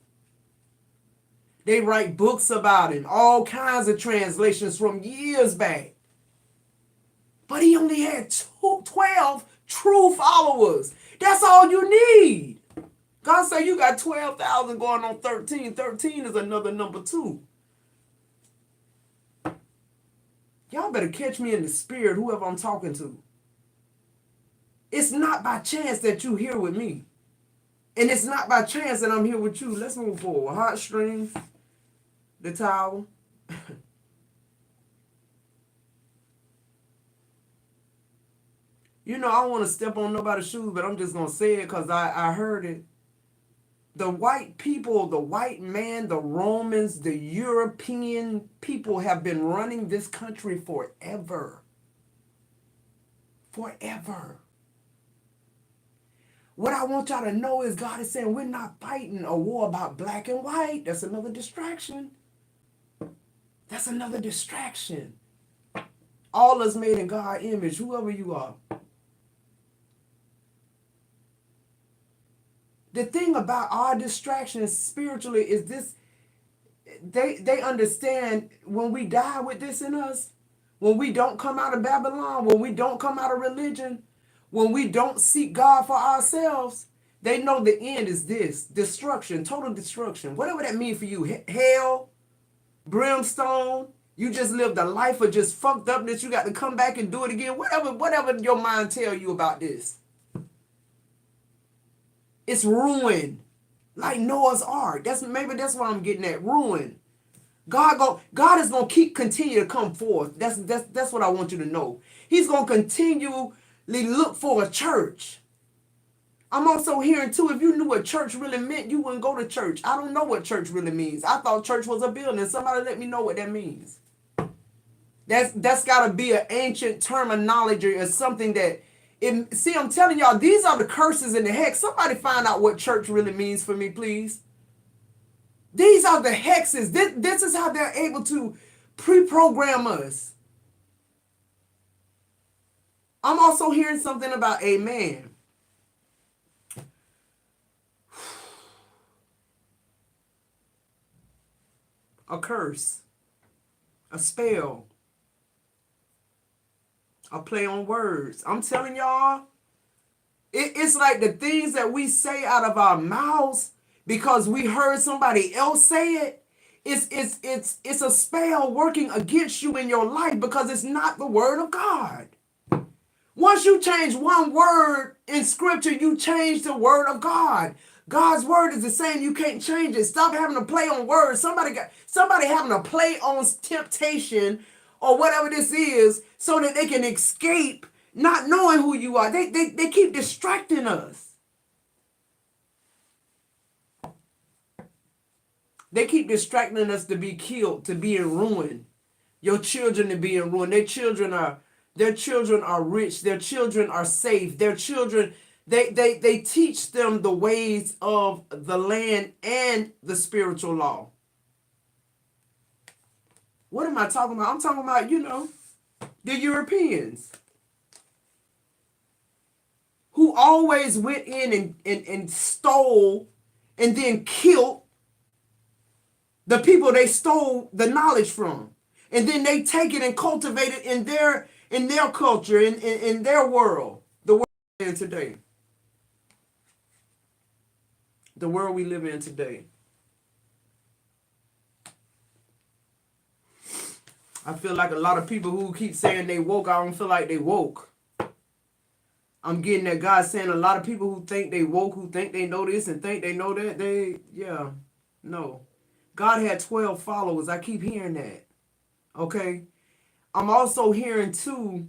They write books about it, all kinds of translations from years back. But he only had 12 true followers. That's all you need. God said you got 12,000 going on 13. 13 is another number 2. Y'all better catch me in the spirit, whoever I'm talking to. It's not by chance that you here with me. And it's not by chance that I'm here with you. Let's move forward. Heartstrings, the towel. You know, I don't want to step on nobody's shoes, but I'm just going to say it because I heard it. The white people, the white man, the Romans, the European people have been running this country forever. Forever. What I want y'all to know is God is saying we're not fighting a war about black and white. That's another distraction. That's another distraction. All us made in God's image, whoever you are. The thing about our distractions spiritually is this, they understand when we die with this in us, when we don't come out of Babylon, when we don't come out of religion, when we don't seek God for ourselves, they know the end is this, destruction, total destruction. Whatever that means for you, hell, brimstone, you just lived a life of just fucked upness, you got to come back and do it again, whatever your mind tell you about this. It's ruin, like Noah's Ark. Maybe that's what I'm getting at. Ruin. God is gonna continue to come forth. That's what I want you to know. He's gonna continually look for a church. I'm also hearing too, if you knew what church really meant, you wouldn't go to church. I don't know what church really means. I thought church was a building. Somebody let me know what that means. That's gotta be an ancient terminology or something that. See, I'm telling y'all, these are the curses and the hex. Somebody find out what church really means for me, please. These are the hexes. This is how they're able to pre-program us. I'm also hearing something about amen. A curse. A spell. A play on words. I'm telling y'all, it's like the things that we say out of our mouths because we heard somebody else say it. It's a spell working against you in your life because it's not the word of God. Once you change one word in scripture, you change the word of God. God's word is the same. You can't change it. Stop having to play on words. Somebody having to play on temptation or whatever this is so that they can escape not knowing who you are. They keep distracting us. They keep distracting us to be killed, to be in ruin. Your children to be in ruin. Their children are rich. Their children are safe. Their children, they teach them the ways of the land and the spiritual law. What am I talking about? I'm talking about, the Europeans who always went in and stole and then killed the people they stole the knowledge from. And then they take it and cultivate it in their culture, in their world. The world we live in today. The world we live in today. I feel like a lot of people who keep saying they woke, I don't feel like they woke. I'm getting that God saying a lot of people who think they woke, who think they know this and think they know that, no. God had 12 followers. I keep hearing that. Okay. I'm also hearing too,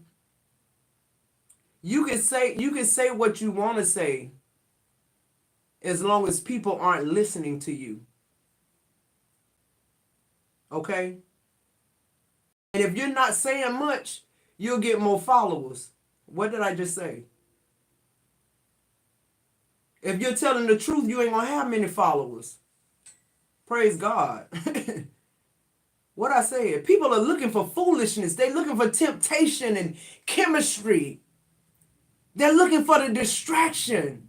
you can say what you want to say as long as people aren't listening to you. Okay? And if you're not saying much, you'll get more followers. What did I just say? If you're telling the truth, you ain't gonna have many followers. Praise God. What I said, people are looking for foolishness. They're looking for temptation and chemistry. They're looking for the distraction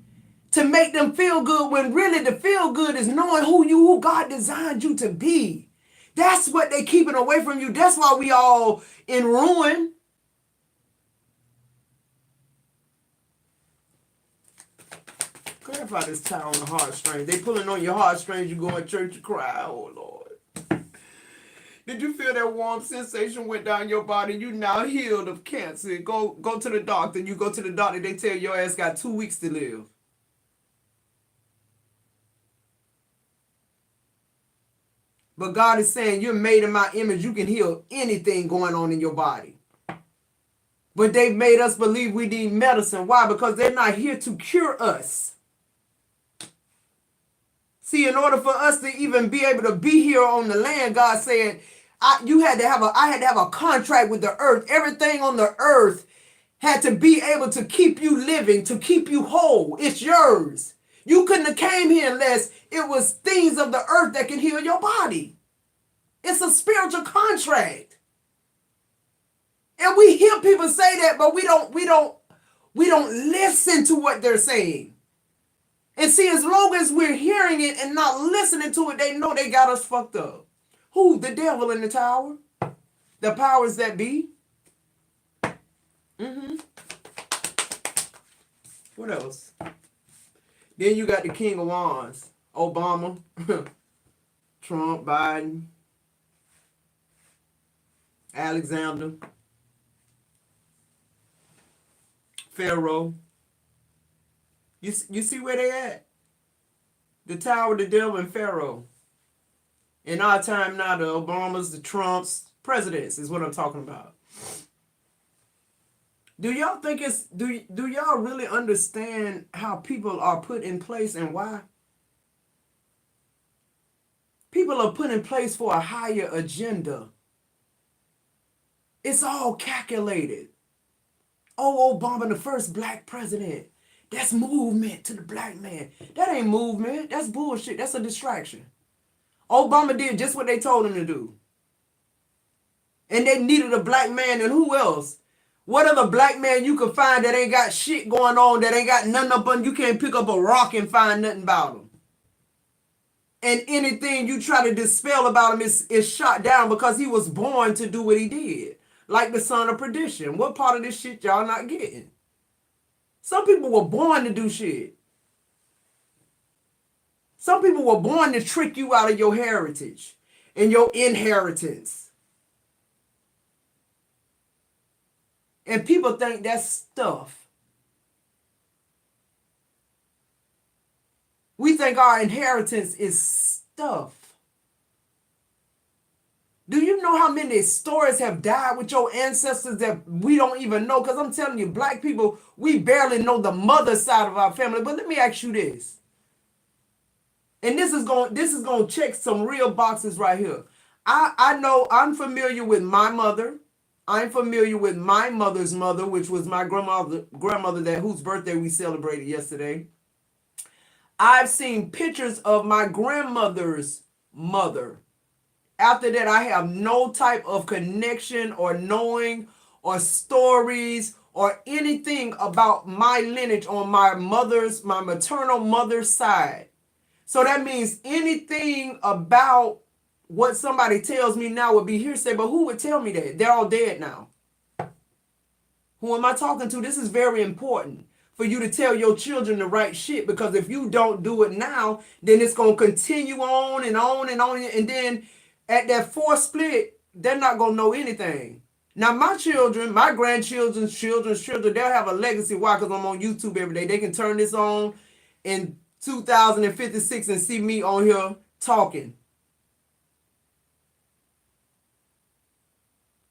to make them feel good, when really the feel good is knowing who God designed you to be. That's what they keeping away from you. That's why we all in ruin. Clarify this tie on the heartstrings. They pulling on your heartstrings. You go in church, you cry. Oh Lord. Did you feel that warm sensation went down your body? You now healed of cancer. Go to the doctor. You go to the doctor, they tell your ass got 2 weeks to live. But God is saying you're made in my image. You can heal anything going on in your body. But they've made us believe we need medicine. Why? Because they're not here to cure us. See, in order for us to even be able to be here on the land, God said, I had to have a contract with the earth. Everything on the earth had to be able to keep you living, to keep you whole. It's yours. You couldn't have came here unless it was things of the earth that can heal your body. It's a spiritual contract. And we hear people say that, but we don't listen to what they're saying. And see, as long as we're hearing it and not listening to it, they know they got us fucked up. Who? The devil in the tower? The powers that be? What else? Then you got the King of Wands. Obama, Trump, Biden, Alexander, Pharaoh. You see where they at? The Tower, the devil, and Pharaoh. In our time now, the Obamas, the Trumps, presidents is what I'm talking about. Do y'all think do y'all really understand how people are put in place and why? People are put in place for a higher agenda. It's all calculated. Oh, Obama, the first black president. That's movement to the black man. That ain't movement. That's bullshit. That's a distraction. Obama did just what they told him to do. And they needed a black man, and who else? What other black man you could find that ain't got shit going on, that ain't got nothing up on? You can't pick up a rock and find nothing about him. And anything you try to dispel about him is shot down because he was born to do what he did. Like the son of perdition. What part of this shit y'all not getting? Some people were born to do shit. Some people were born to trick you out of your heritage and your inheritance. And people think that's stuff. We think our inheritance is stuff. Do you know how many stories have died with your ancestors that we don't even know? Because I'm telling you, black people, we barely know the mother side of our family. But let me ask you this. And this is going to check some real boxes right here. I know I'm familiar with my mother. I'm familiar with my mother's mother, which was my grandmother that whose birthday we celebrated yesterday. I've seen pictures of my grandmother's mother. After that, I have no type of connection or knowing or stories or anything about my lineage on my maternal mother's side. So that means anything about what somebody tells me now would be hearsay, but who would tell me that? They're all dead now. Who am I talking to? This is very important for you to tell your children the right shit, because if you don't do it now, then it's going to continue on and on and on, and then at that fourth split, they're not going to know anything. Now, my children, my grandchildren's children's children, they'll have a legacy. Why? Because I'm on YouTube every day. They can turn this on in 2056 and see me on here talking.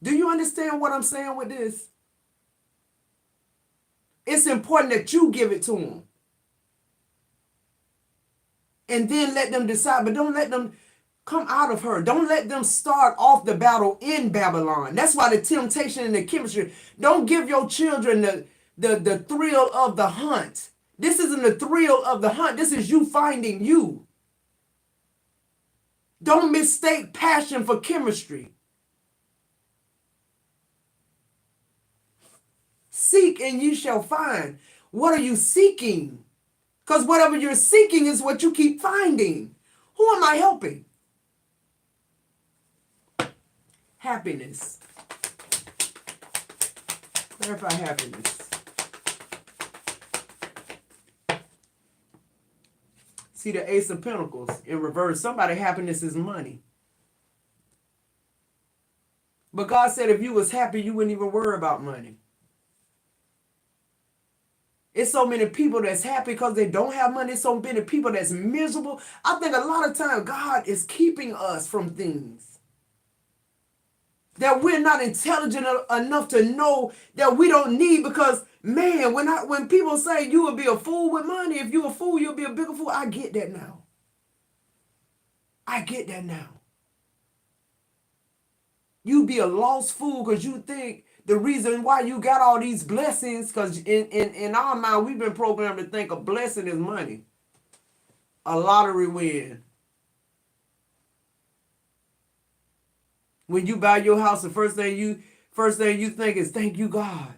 Do you understand what I'm saying with this? It's important that you give it to them. And then let them decide, but don't let them come out of her. Don't let them start off the battle in Babylon. That's why the temptation and the chemistry. Don't give your children the thrill of the hunt. This isn't the thrill of the hunt. This is you finding you. Don't mistake passion for chemistry. Seek and you shall find. What are you seeking? Because whatever you're seeking is what you keep finding. Who am I helping? Happiness. Clarify happiness. See the Ace of Pentacles in reverse. Somebody's happiness is money. But God said if you was happy, you wouldn't even worry about money. It's so many people that's happy because they don't have money. It's so many people that's miserable. I think a lot of times God is keeping us from things that we're not intelligent enough to know that we don't need. Because, man, when people say you will be a fool with money, if you're a fool, you'll be a bigger fool. I get that now. I get that now. You be a lost fool because you think the reason why you got all these blessings, because in our mind, we've been programmed to think a blessing is money. A lottery win. When you buy your house, the first thing you think is, thank you, God.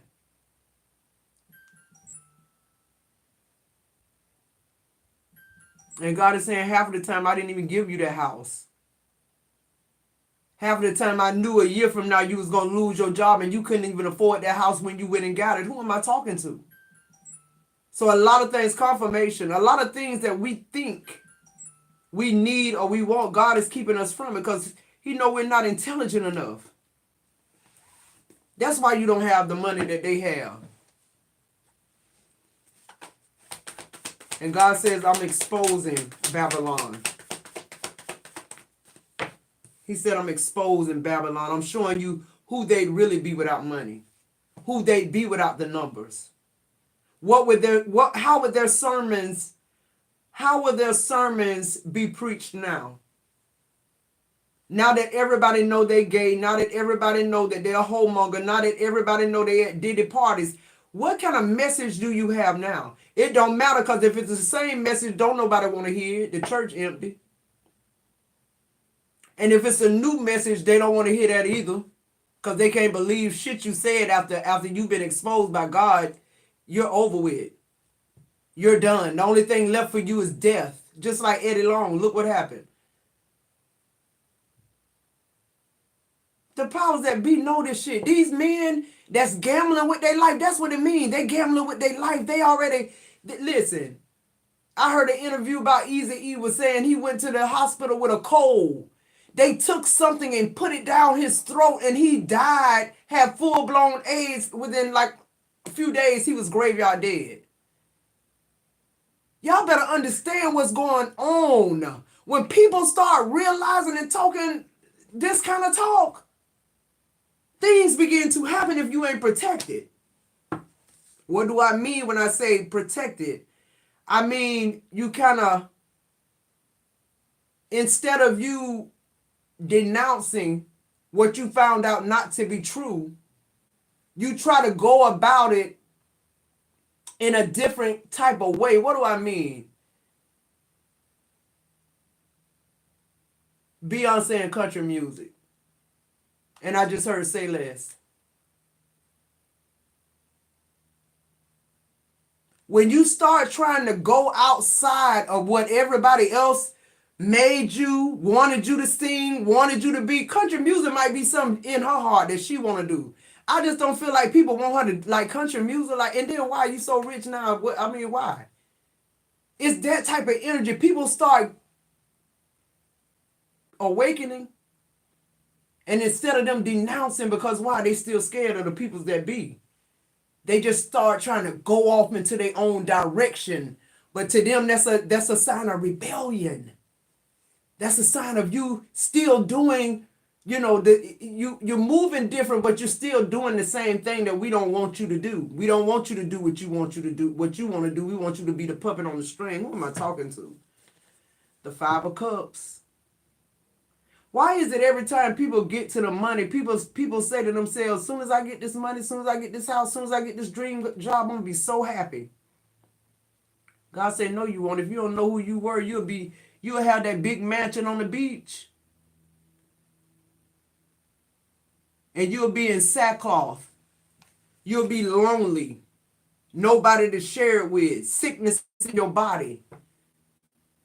And God is saying half of the time I didn't even give you that house. Half of the time I knew a year from now you was going to lose your job and you couldn't even afford that house when you went and got it. Who am I talking to? So a lot of things, confirmation, a lot of things that we think we need or we want, God is keeping us from it because He know we're not intelligent enough. That's why you don't have the money that they have. And God says, I'm exposing Babylon. He said, I'm exposing Babylon. I'm showing you who they'd really be without money. Who they'd be without the numbers. How would their sermons be preached now? Now that everybody know they gay, now that everybody know that they're a homemonger, now that everybody know they at Diddy parties, what kind of message do you have now? It don't matter, because if it's the same message, don't nobody want to hear it. The church empty. And if it's a new message, they don't want to hear that either, because they can't believe shit you said after you've been exposed by God. You're over with. You're done. The only thing left for you is death. Just like Eddie Long. Look what happened. The powers that be know this shit. These men that's gambling with their life, that's what it means. They gambling with their life. They already, listen, I heard an interview about Eazy-E was saying he went to the hospital with a cold. They took something and put it down his throat and he died, had full-blown AIDS. Within like a few days, he was graveyard dead. Y'all better understand what's going on. When people start realizing and talking this kind of talk, things begin to happen if you ain't protected. What do I mean when I say protected? I mean, you kind of, instead of you denouncing what you found out not to be true, you try to go about it in a different type of way. What do I mean? Beyonce and country music. And I just heard Say Less. When you start trying to go outside of what everybody else made you, wanted you to sing, wanted you to be, country music might be something in her heart that she want to do. I just don't feel like people want her to like country music. Like, and then why are you so rich now? I mean, why? It's that type of energy. People start awakening. And instead of them denouncing, because why? They still scared of the peoples that be. They just start trying to go off into their own direction. But to them, that's a sign of rebellion. That's a sign of you still doing You know, you're moving different, but you're still doing the same thing that we don't want you to do. We don't want you to do what you want you to do, what you want to do. We want you to be the puppet on the string. Who am I talking to? The Five of Cups. Why is it every time people get to the money, people say to themselves, as soon as I get this money, as soon as I get this house, as soon as I get this dream job, I'm gonna be so happy. God said, no, you won't. If you don't know who you were, you'll have that big mansion on the beach. And you'll be in sackcloth. You'll be lonely. Nobody to share it with. Sickness in your body.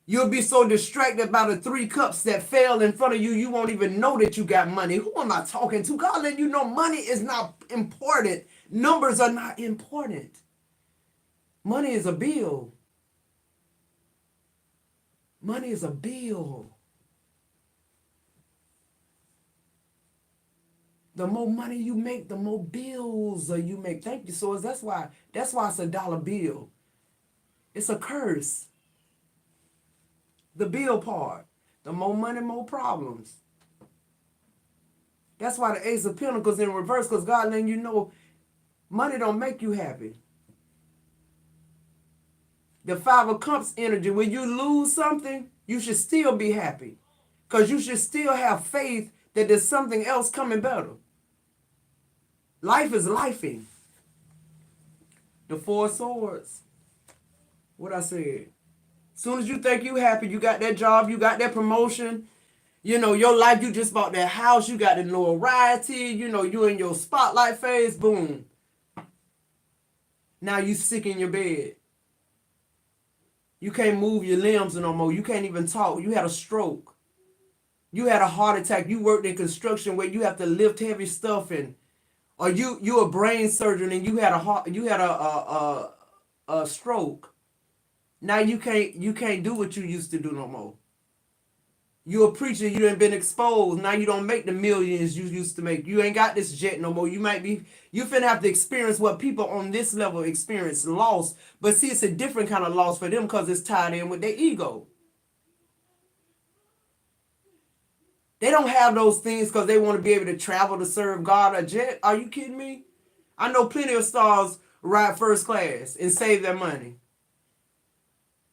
You'll be so distracted by the 3 cups that fell in front of you, you won't even know that you got money. Who am I talking to? God letting you know money is not important. Numbers are not important. Money is a bill. Money is a bill. The more money you make, the more bills you make. Thank you, Source. That's why it's a dollar bill. It's a curse. The bill part. The more money, more problems. That's why the Ace of Pentacles in reverse, because God letting you know money don't make you happy. The Five of Cups energy, when you lose something, you should still be happy. Because you should still have faith that there's something else coming better. Life is lifing. The Four of Swords. What I said. As soon as you think you happy, you got that job, you got that promotion, you know, your life, you just bought that house, you got the notoriety, you know, you in your spotlight phase, boom. Now you sick in your bed. You can't move your limbs no more. You can't even talk. You had a stroke. You had a heart attack. You worked in construction where you have to lift heavy stuff and or you a brain surgeon and you had a stroke. Now you can't do what you used to do no more. You a preacher, you done been exposed. Now you don't make the millions you used to make. You ain't got this jet no more. You finna have to experience what people on this level experience, loss. But see, it's a different kind of loss for them because it's tied in with their ego. They don't have those things because they want to be able to travel to serve God or jet. Are you kidding me? I know plenty of stars ride first class and save their money.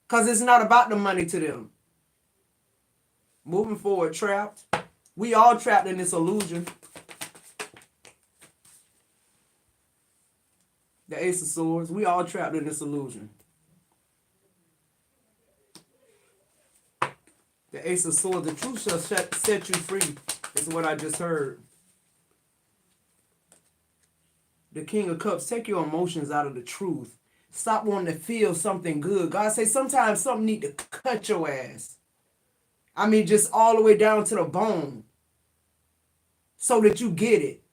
Because it's not about the money to them. Moving forward, trapped. We all trapped in this illusion. The Ace of Swords. We all trapped in this illusion. The Ace of Swords. The truth shall set you free. Is what I just heard. The King of Cups. Take your emotions out of the truth. Stop wanting to feel something good. God say sometimes something need to cut your ass. I mean, just all the way down to the bone. So that you get it.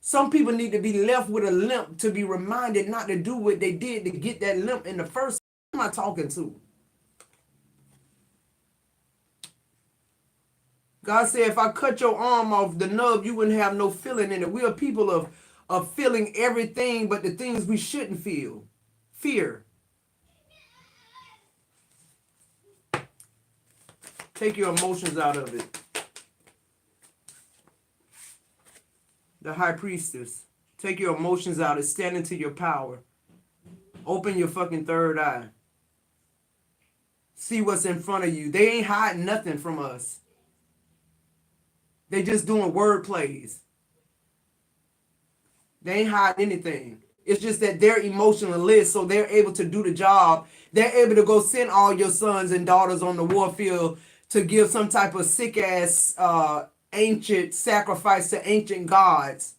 Some people need to be left with a limp to be reminded not to do what they did to get that limp in the first. Who am I talking to? God said, if I cut your arm off the nub, you wouldn't have no feeling in it. We are people of feeling everything but the things we shouldn't feel. Fear. Take your emotions out of it. The High Priestess. Take your emotions out and stand into your power. Open your fucking third eye. See what's in front of you. They ain't hiding nothing from us. They just doing word plays. They ain't hiding anything. It's just that they're emotionalist, so they're able to do the job. They're able to go send all your sons and daughters on the warfield to give some type of sick-ass ancient sacrifice to ancient gods.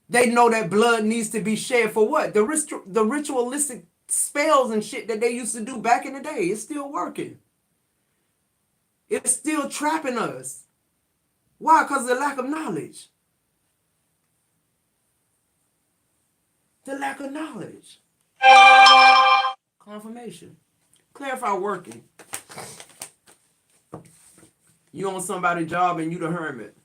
They know that blood needs to be shed for what? The ritualistic spells and shit that they used to do back in the day. It's still working. It's still trapping us. Why? Because of the lack of knowledge. The lack of knowledge. Confirmation. Clarify working. You on somebody's job and you the hermit.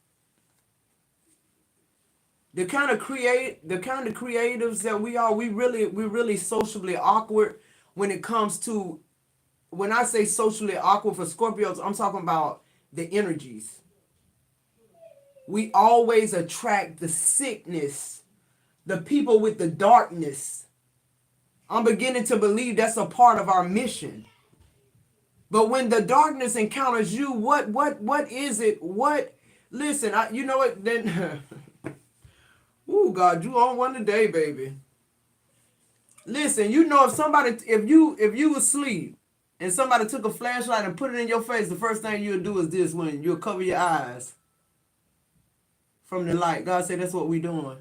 The kind of creatives that we are, we really socially awkward when it comes to when I say socially awkward for Scorpios, I'm talking about the energies. We always attract the sickness, the people with the darkness. I'm beginning to believe that's a part of our mission. But when the darkness encounters you, what is it? What? Listen, you know what? Then, oh God, you on one today, baby. Listen, you know if you asleep and somebody took a flashlight and put it in your face, the first thing you'll do is this: when you'll cover your eyes from the light. God said that's what we doing.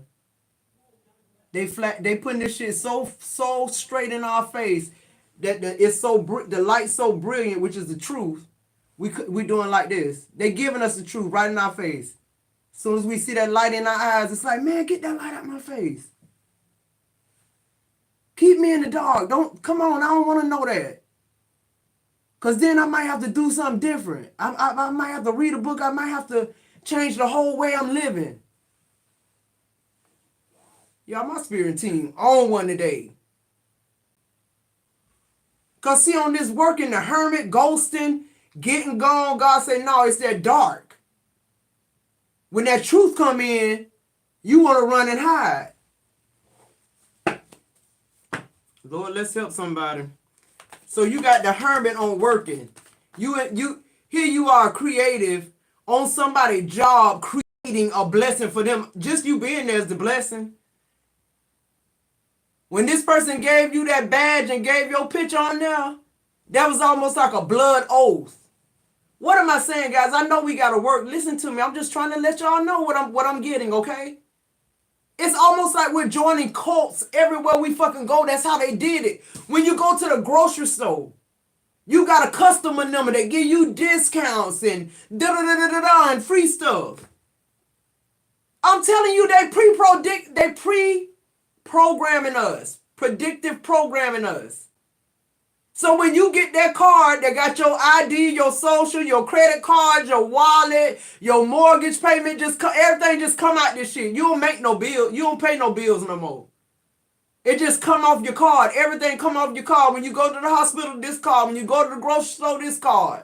They putting this shit so straight in our face that the light's so brilliant, which is the truth. We doing like this. They giving us the truth right in our face. As soon as we see that light in our eyes, it's like, man, get that light out my face. Keep me in the dark. Come on, I don't want to know that. Because then I might have to do something different. I might have to read a book. I might have to change the whole way I'm living. Y'all, my spirit team on one today. Because see, on this working, the hermit, ghosting, getting gone, God said, no, it's that dark. When that truth come in, you want to run and hide. Lord, let's help somebody. So you got the hermit on working. Here you are creative on somebody's job, creating a blessing for them. Just you being there is the blessing. When this person gave you that badge and gave your picture on there, that was almost like a blood oath. What am I saying, guys? I know we got to work. Listen to me. I'm just trying to let y'all know what I'm getting, okay? It's almost like we're joining cults everywhere we fucking go. That's how they did it. When you go to the grocery store, you got a customer number that give you discounts and da-da-da-da-da and free stuff. I'm telling you, they pre-programming us, predictive programming us. So when you get that card that got your ID, your social, your credit card, your wallet, your mortgage payment, everything just come out this shit. You don't make no bill. You don't pay no bills no more. It just come off your card. Everything come off your card. When you go to the hospital, this card. When you go to the grocery store, this card.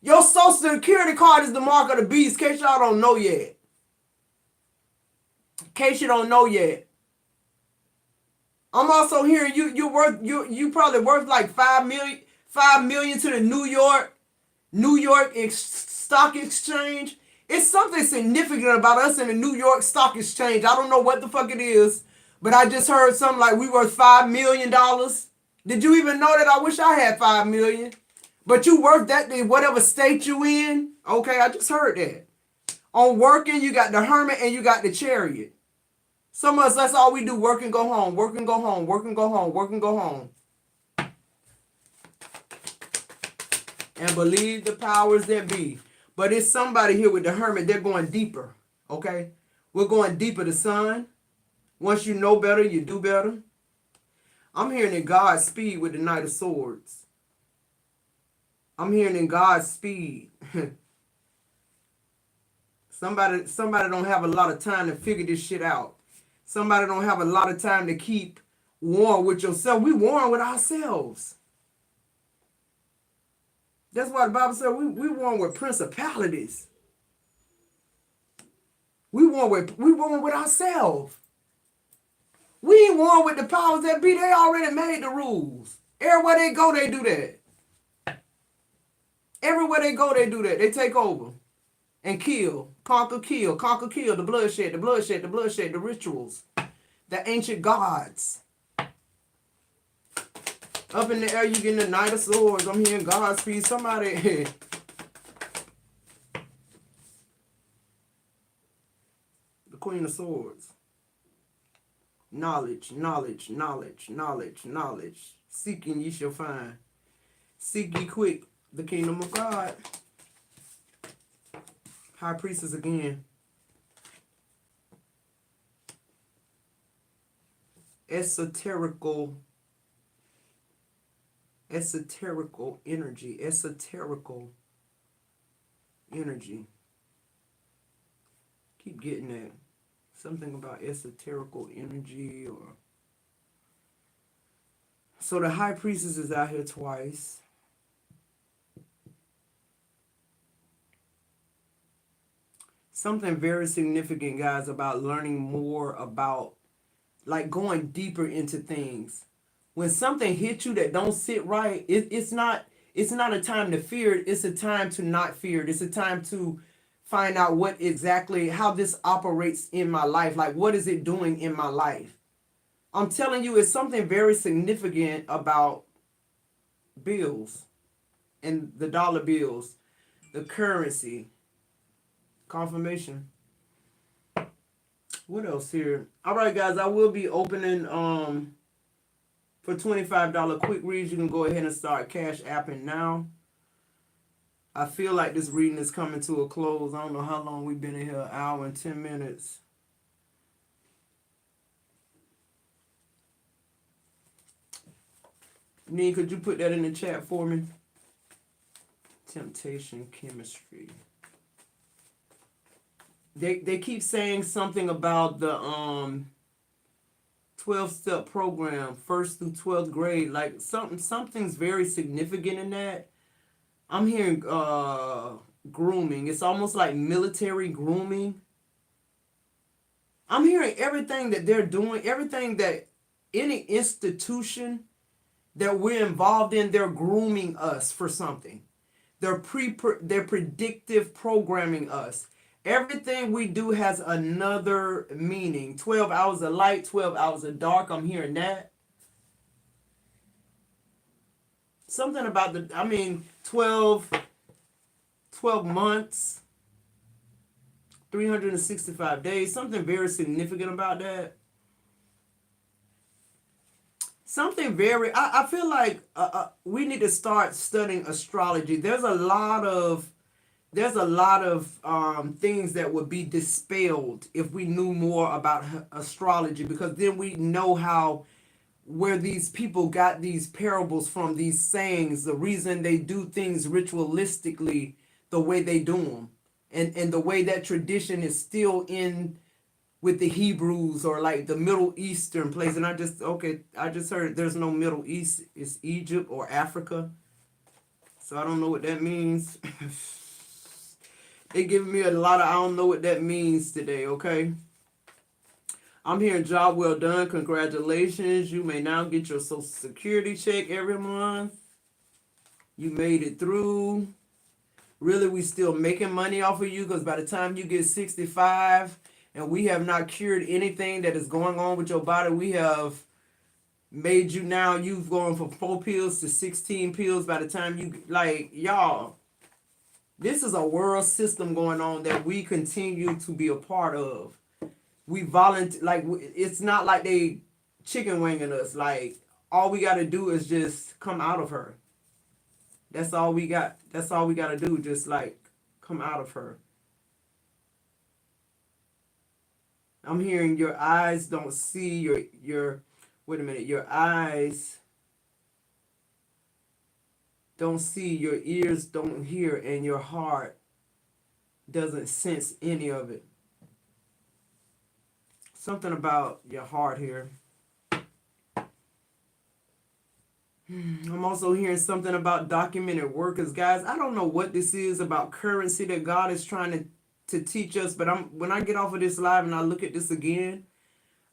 Your social security card is the mark of the beast, in case y'all don't know yet. In case you don't know yet. I'm also hearing you probably worth like $5 million to the New York Stock Exchange. It's something significant about us in the New York Stock Exchange. I don't know what the fuck it is, but I just heard something like we worth $5 million. Did you even know that? I wish I had $5 million. But you worth that in whatever state you in. Okay, I just heard that. On working, you got the hermit and you got the chariot. Some of us, that's all we do, work and go home, work and go home, work and go home, work and go home. And believe the powers that be. But it's somebody here with the hermit, they're going deeper, okay? We're going deeper. The sun, once you know better, you do better. I'm hearing in God's speed with the Knight of Swords. I'm hearing in God's speed. Somebody don't have a lot of time to figure this shit out. Somebody don't have a lot of time to keep warm with yourself. We warm with ourselves. That's why the Bible said we warm with principalities. We warm with ourselves. We ain't warm with the powers that be. They already made the rules. Everywhere they go, they do that. Everywhere they go, they do that. They take over and kill, conquer, kill, the bloodshed, the rituals, the ancient gods. Up in the air, you getting the Knight of Swords. I'm hearing God speak. Somebody. The Queen of Swords. Knowledge. Seeking ye shall find. Seek ye quick the kingdom of God. High Priestess again. Esoterical energy. Keep getting that. Something about esoterical energy or So the high priestess is out here twice. Something very significant, guys, about learning more about, like, going deeper into things. When something hits you that don't sit right, it's not a time to fear it. It's a time to not fear it. It's a time to find out what exactly how this operates in my life. Like, what is it doing in my life? I'm telling you, it's something very significant about bills and the dollar bills, the currency, confirmation. What else here? All right, guys, I will be opening for $25 quick reads. You can go ahead and start cash apping now. I feel like this reading is coming to a close. I don't know how long we've been in here, an hour and 10 minutes. Nee, could you put that in the chat for me? Temptation chemistry. They keep saying something about the 12-step program, 1st through 12th grade. Like something's very significant in that. I'm hearing grooming. It's almost like military grooming. I'm hearing everything that they're doing, everything that any institution that we're involved in, they're grooming us for something. They're predictive programming us. Everything we do has another meaning. 12 hours of light, 12 hours of dark. I'm hearing that. Something about 12 months, 365 days. Something very significant about that. Something very, I feel like we need to start studying astrology. There's a lot of things that would be dispelled if we knew more about astrology, because then we know where these people got these parables from, these sayings, the reason they do things ritualistically the way they do them, and the way that tradition is still in with the Hebrews or like the Middle Eastern place. And I just heard there's no Middle East, it's Egypt or Africa. So I don't know what that means. They giving me a lot of I don't know what that means today, okay? I'm hearing job well done. Congratulations. You may now get your Social Security check every month. You made it through. Really, we still making money off of you, because by the time you get 65 and we have not cured anything that is going on with your body, we have made you now, you've gone from 4 pills to 16 pills by the time you, like, y'all, this is a world system going on that we continue to be a part of. We volunteer, like, it's not like they chicken winging us. Like, all we got to do is just come out of her. That's all we got. That's all we got to do. Just like come out of her. I'm hearing your eyes don't see your wait a minute, your eyes don't see, your ears don't hear, and your heart doesn't sense any of it. Something about your heart here. I'm also hearing something about documented workers. Guys, I don't know what this is about currency that God is trying to teach us, but when I get off of this live and I look at this again,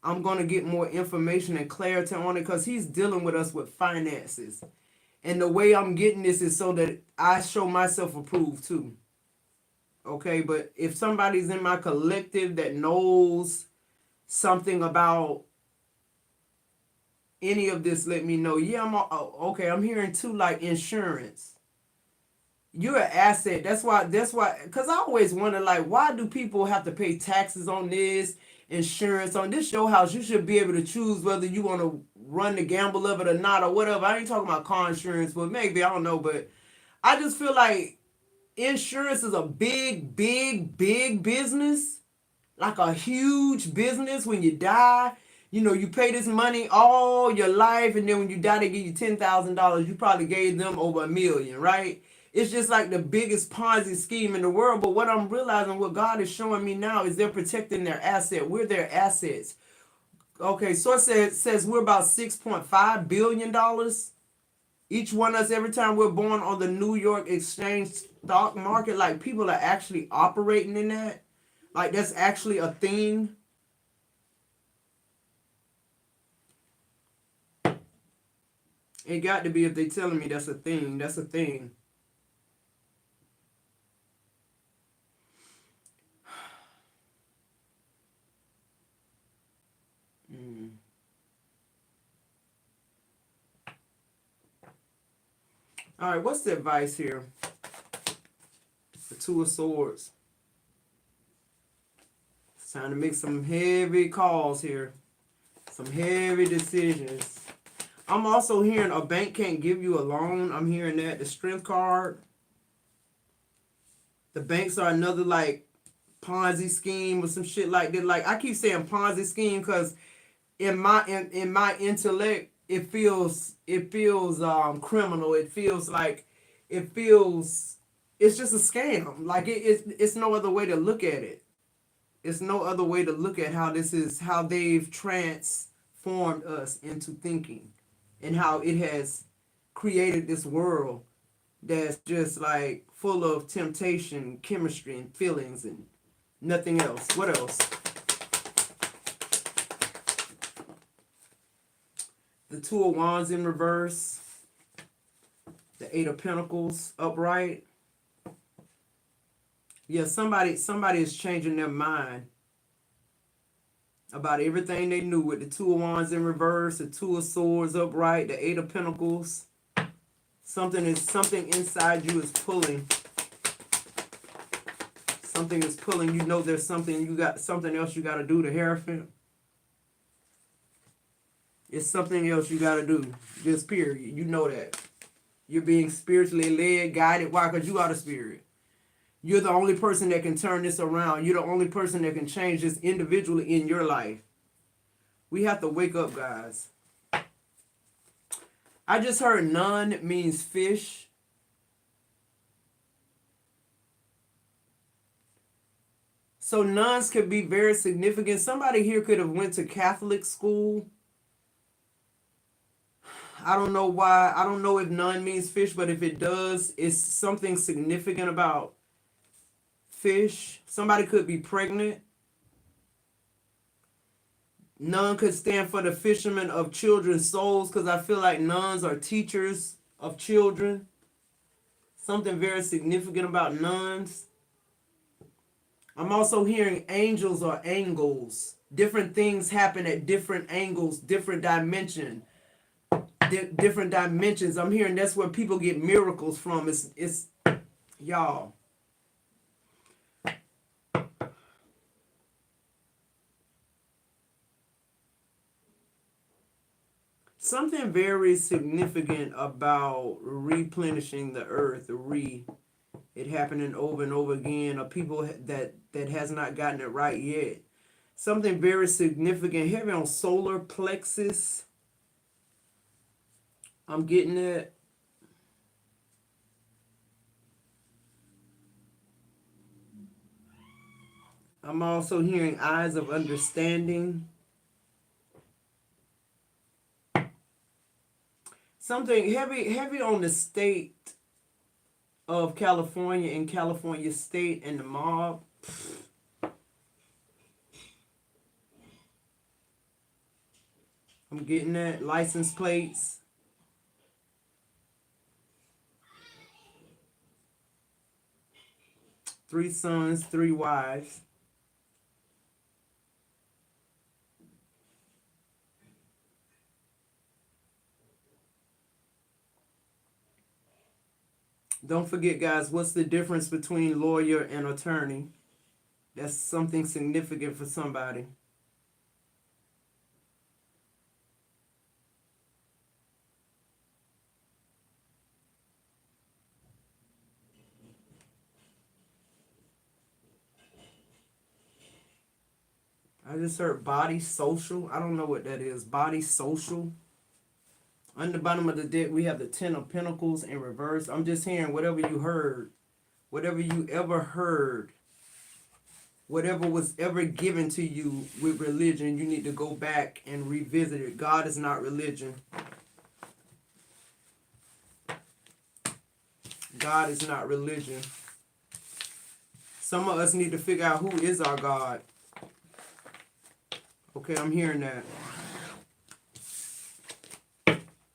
I'm going to get more information and clarity on it, because he's dealing with us with finances. And the way I'm getting this is so that I show myself approved too. Okay, but if somebody's in my collective that knows something about any of this, let me know. Yeah, okay. I'm hearing too, like insurance. You're an asset. That's why, because I always wonder, like, why do people have to pay taxes on this, insurance on this? Your house, you should be able to choose whether you want to run the gamble of it or not, or whatever. I ain't talking about car insurance, but maybe, I don't know. But I just feel like insurance is a big business, like a huge business. When you die, you pay this money all your life, and then when you die, they give you $10,000. You probably gave them over $1 million, right? It's just like the biggest Ponzi scheme in the world. But what I'm realizing, what God is showing me now, is they're protecting their asset. We're their assets. Okay, so it says we're about $6.5 billion. Each one of us, every time we're born on the New York Exchange stock market, like people are actually operating in that. Like that's actually a thing. It got to be if they telling me that's a thing. That's a thing. Mm. All right, what's the advice here? The Two of Swords. It's time to make some heavy calls here. Some heavy decisions. I'm also hearing a bank can't give you a loan. I'm hearing that. The Strength card. The banks are another like Ponzi scheme or some shit like that. Like I keep saying Ponzi scheme because in my intellect it feels criminal. It feels like it feels it's just a scam. Like it's no other way to look at it. It's no other way to look at how this is how they've transformed us into thinking and how it has created this world that's just like full of temptation, chemistry, and feelings and nothing else. What else? The Two of Wands in reverse. The Eight of Pentacles upright. Yeah, somebody is changing their mind about everything they knew with the Two of Wands in reverse, the Two of Swords upright, the Eight of Pentacles. Something inside you is pulling. Something is pulling. You know there's something else you got to do to Hierophant. It's something else you got to do. Just period. You know that. You're being spiritually led, guided. Why? Because you are the spirit. You're the only person that can turn this around. You're the only person that can change this individually in your life. We have to wake up, guys. I just heard nun means fish. So nuns could be very significant. Somebody here could have went to Catholic school. I don't know why. I don't know if nun means fish, but if it does, it's something significant about fish. Somebody could be pregnant. Nun could stand for the fishermen of children's souls because I feel like nuns are teachers of children. Something very significant about nuns. I'm also hearing angels or angles. Different things happen at different angles, different dimensions. I'm hearing that's where people get miracles from. It's y'all. Something very significant about replenishing the earth. It happening over and over again. Of people that has not gotten it right yet. Something very significant. Heavy on solar plexus. I'm getting it. I'm also hearing eyes of understanding. Something heavy on the state of California and California state and the mob. I'm getting that. License plates. Three sons, three wives. Don't forget, guys, what's the difference between lawyer and attorney? That's something significant for somebody. I just heard body social. I don't know what that is. Body social. On the bottom of the deck, we have the Ten of Pentacles in reverse. I'm just hearing whatever you heard. Whatever you ever heard whatever was ever given to you with religion, you need to go back and revisit it. God is not religion. God is not religion. Some of us need to figure out who is our God. Okay, I'm hearing that.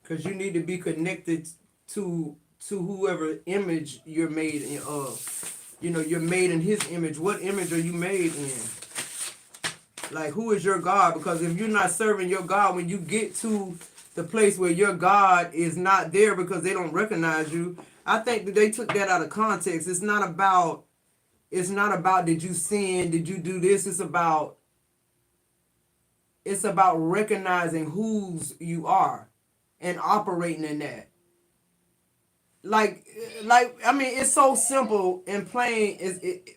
Because you need to be connected to whoever image you're made in of. You know, you're made in his image. What image are you made in? Like, who is your God? Because if you're not serving your God, when you get to the place where your God is not there because they don't recognize you, I think that they took that out of context. It's not about did you sin, did you do this? It's about recognizing whose you are and operating in that. Like I mean, it's so simple and plain.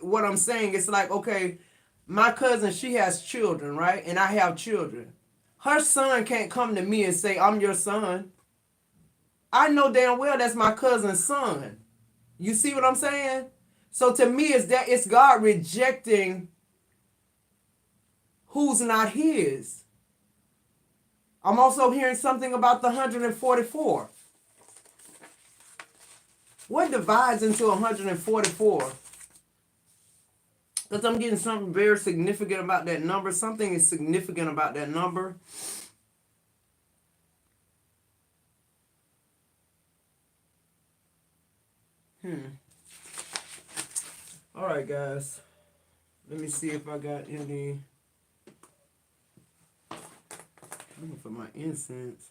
What I'm saying? It's like, okay, my cousin, she has children, right? And I have children. Her son can't come to me and say, I'm your son. I know damn well that's my cousin's son. You see what I'm saying? So to me, it's God rejecting who's not his. I'm also hearing something about the 144. What divides into 144? Because I'm getting something very significant about that number. Something is significant about that number. All right, guys. Let me see if I got any. Looking for my incense.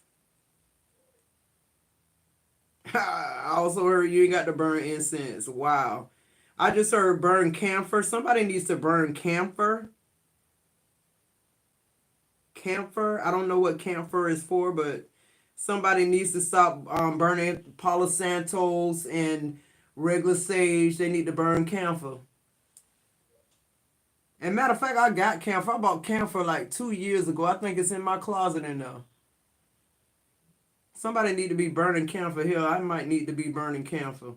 I also heard you ain't got to burn incense. Wow. I just heard burn camphor. Somebody needs to burn camphor. Camphor. I don't know what camphor is for, but somebody needs to stop burning Palo Santos and regular sage. They need to burn camphor. And matter of fact, I got camphor. I bought camphor like 2 years ago. I think it's in my closet in there. Somebody need to be burning camphor here. I might need to be burning camphor.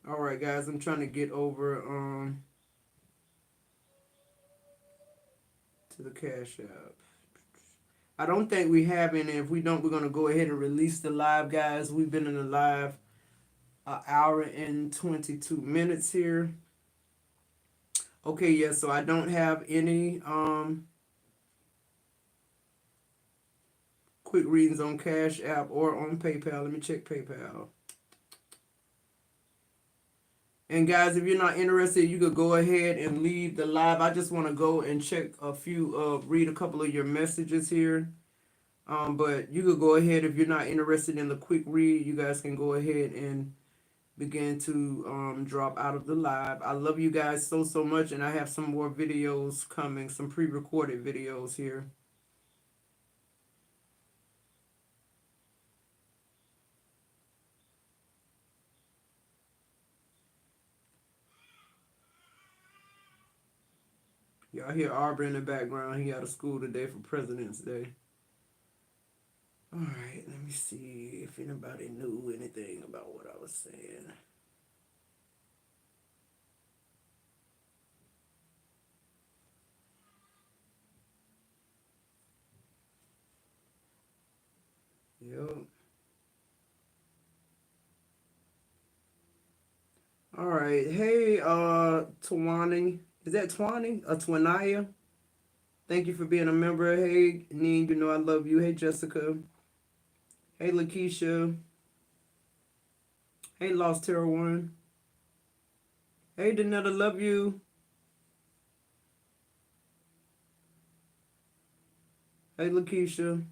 All right, guys. I'm trying to get over to the Cash App. I don't think we have any. If we don't, we're going to go ahead and release the live, guys. We've been in the live an hour and 22 minutes here. Okay, yeah, so I don't have any quick readings on Cash App or on PayPal. Let me check PayPal. And guys, if you're not interested, you could go ahead and leave the live. I just want to go and check a few, read a couple of your messages here. But you could go ahead, if you're not interested in the quick read, you guys can go ahead and begin to drop out of the live. I love you guys so much, and I have some more videos coming, some pre-recorded videos here. Y'all hear Aubrey in the background. He out of school today for President's Day. All right, let me see if anybody knew anything about what I was saying. Yep. All right. Hey, Twani. Is that Twani? Twanaya? Thank you for being a member. Hey, Neen, you know I love you. Hey, Jessica. Hey, Lakeisha. Hey, Lost Terror One. Hey, Danetta, love you. Hey, Lakeisha.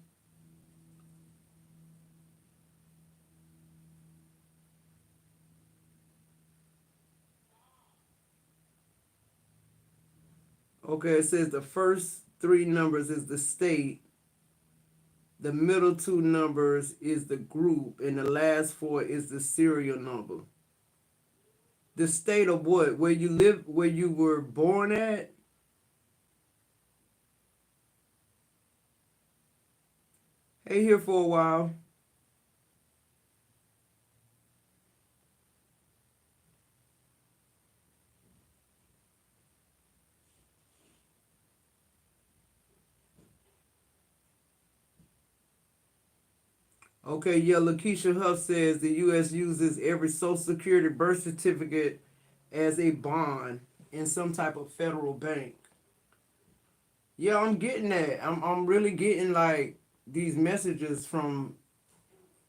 Okay, it says the first 3 numbers is the state. The middle 2 numbers is the group, and the last 4 is the serial number. The state of what? Where you live, where you were born at? Hey, here for a while. Okay, yeah, Lakeisha Huff says the U.S. uses every Social Security birth certificate as a bond in some type of federal bank. Yeah, I'm getting that. I'm really getting like these messages from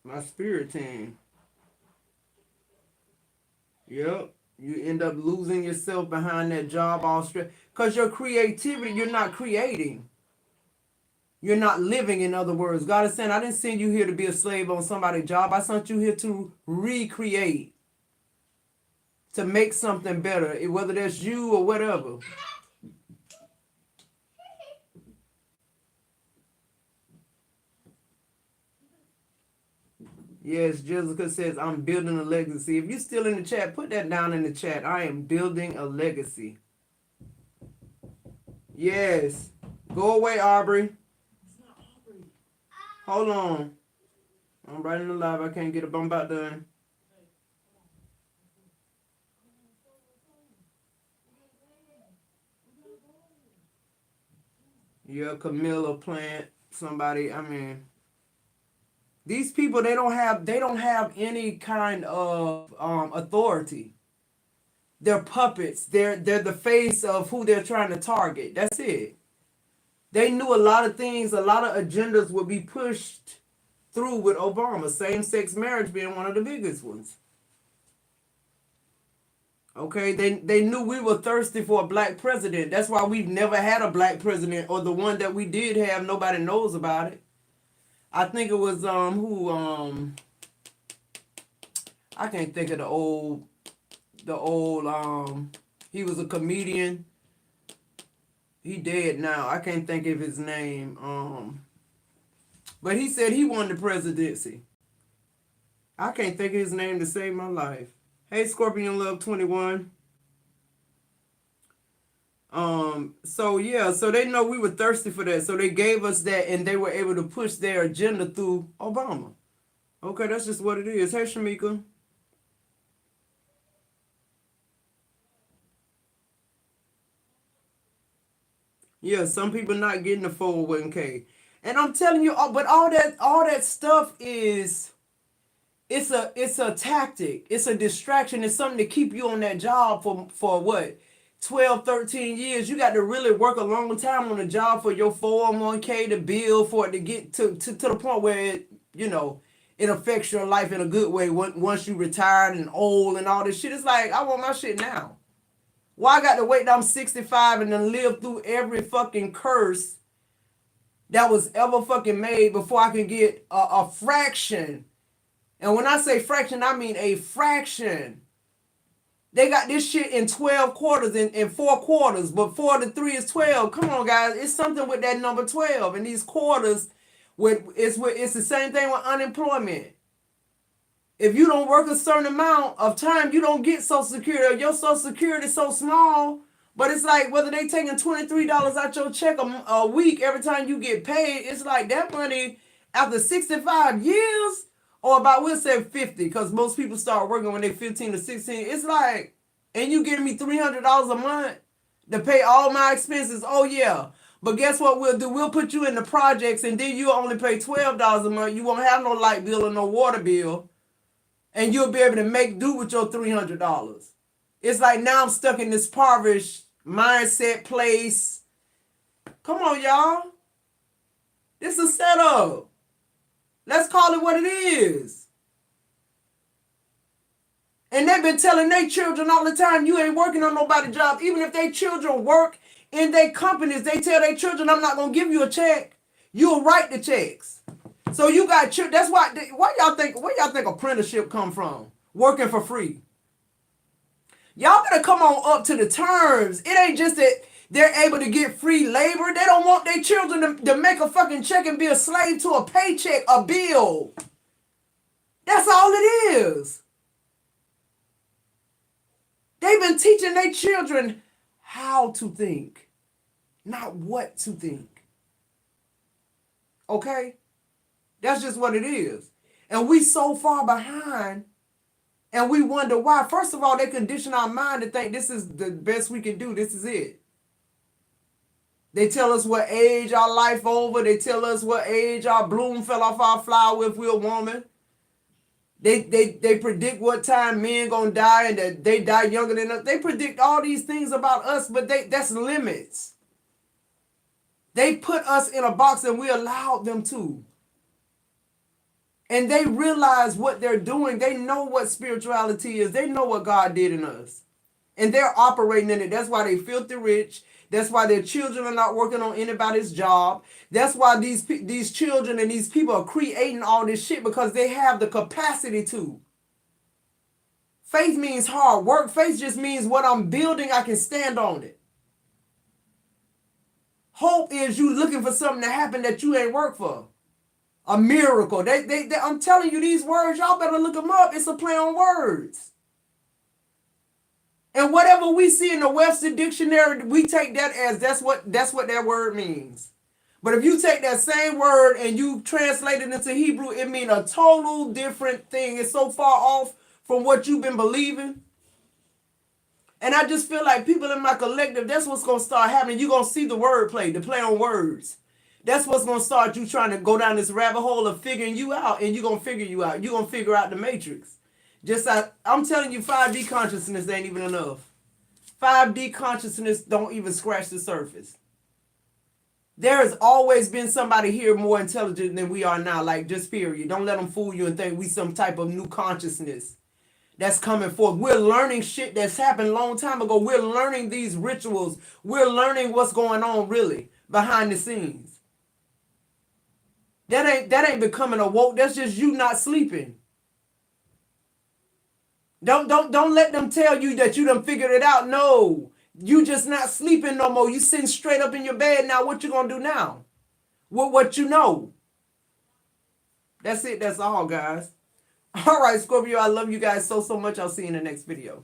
my spirit team. Yep. You end up losing yourself behind that job all stress. Because your creativity, you're not creating. You're not living, in other words. God is saying, I didn't send you here to be a slave on somebody's job. I sent you here to recreate, to make something better, whether that's you or whatever. Yes, Jessica says, I'm building a legacy. If you're still in the chat, put that down in the chat. I am building a legacy. Yes. Go away, Aubrey. Hold on. I'm writing the live. I can't get a bump out done. Yeah, Camilla Plant, somebody, I mean, these people, they don't have any kind of authority. They're puppets. They're the face of who they're trying to target. That's it. They knew a lot of things, a lot of agendas would be pushed through with Obama, same-sex marriage being one of the biggest ones. Okay, they knew we were thirsty for a black president. That's why we've never had a black president, or the one that we did have, nobody knows about it. I think it was I can't think of the old he was a comedian. He dead now. I can't think of his name. But he said he won the presidency. I can't think of his name to save my life. Hey, Scorpion Love 21. So yeah, so they know we were thirsty for that. So they gave us that, and they were able to push their agenda through Obama. Okay, that's just what it is. Hey, Shamika. Yeah, some people not getting the 401k. And I'm telling you, but all that stuff is, it's a tactic. It's a distraction. It's something to keep you on that job for what? 12, 13 years. You got to really work a long time on a job for your 401k to build for it to get to the point where it affects your life in a good way once you retired and old and all this shit. It's like, I want my shit now. Why I got to wait till I'm 65 and then live through every fucking curse that was ever fucking made before I can get a fraction? And when I say fraction, I mean a fraction. They got this shit in 12 quarters, in 4 quarters, but 4 to 3 is 12. Come on, guys. It's something with that number 12. And these quarters, it's the same thing with unemployment. If you don't work a certain amount of time, you don't get Social Security. Your Social Security is so small. But it's like whether they taking $23 out your check a week every time you get paid, it's like that money after 65 years, or about, we'll say 50, because most people start working when they're 15 to 16. It's like, and you giving me $300 a month to pay all my expenses. Oh, yeah. But guess what we'll do? We'll put you in the projects, and then you'll only pay $12 a month. You won't have no light bill or no water bill. And you'll be able to make do with your $300. It's like now I'm stuck in this impoverished mindset place. Come on, y'all. This is a setup. Let's call it what it is. And they've been telling their children all the time, you ain't working on nobody's job. Even if their children work in their companies, they tell their children, I'm not going to give you a check. You'll write the checks. So you got, that's why y'all think, where y'all think apprenticeship come from? Working for free. Y'all better come on up to the terms. It ain't just that they're able to get free labor. They don't want their children to make a fucking check and be a slave to a paycheck, a bill. That's all it is. They've been teaching their children how to think, not what to think. Okay? That's just what it is. And we so far behind, and we wonder why. First of all, they condition our mind to think this is the best we can do. This is it. They tell us what age our life over. They tell us what age our bloom fell off our flower if we're a woman. They predict what time men gonna die and that they die younger than us. They predict all these things about us, but that's limits. They put us in a box and we allowed them to. And they realize what they're doing. They know what spirituality is. They know what God did in us. And they're operating in it. That's why they filthy rich. That's why their children are not working on anybody's job. That's why these children and these people are creating all this shit, because they have the capacity to. Faith means hard work. Faith just means what I'm building, I can stand on it. Hope is you looking for something to happen that you ain't worked for. A miracle. I'm telling you, these words, y'all better look them up. It's a play on words. And whatever we see in the Webster Dictionary, we take that as that's what that word means. But if you take that same word and you translate it into Hebrew, it means a total different thing. It's so far off from what you've been believing. And I just feel like people in my collective, that's what's going to start happening. You're going to see the wordplay, the play on words. That's what's going to start you trying to go down this rabbit hole of figuring you out, and you're going to figure you out. You're going to figure out the matrix. Just like, I'm telling you, 5D consciousness ain't even enough. 5D consciousness don't even scratch the surface. There has always been somebody here more intelligent than we are now, like just period. Don't let them fool you and think we some type of new consciousness that's coming forth. We're learning shit that's happened a long time ago. We're learning these rituals. We're learning what's going on really behind the scenes. That ain't becoming awoke. That's just you not sleeping. Don't let them tell you that you done figured it out. No, you just not sleeping no more. You sitting straight up in your bed now. What you gonna do now? What you know? That's it. That's all, guys. All right, Scorpio. I love you guys so much. I'll see you in the next video.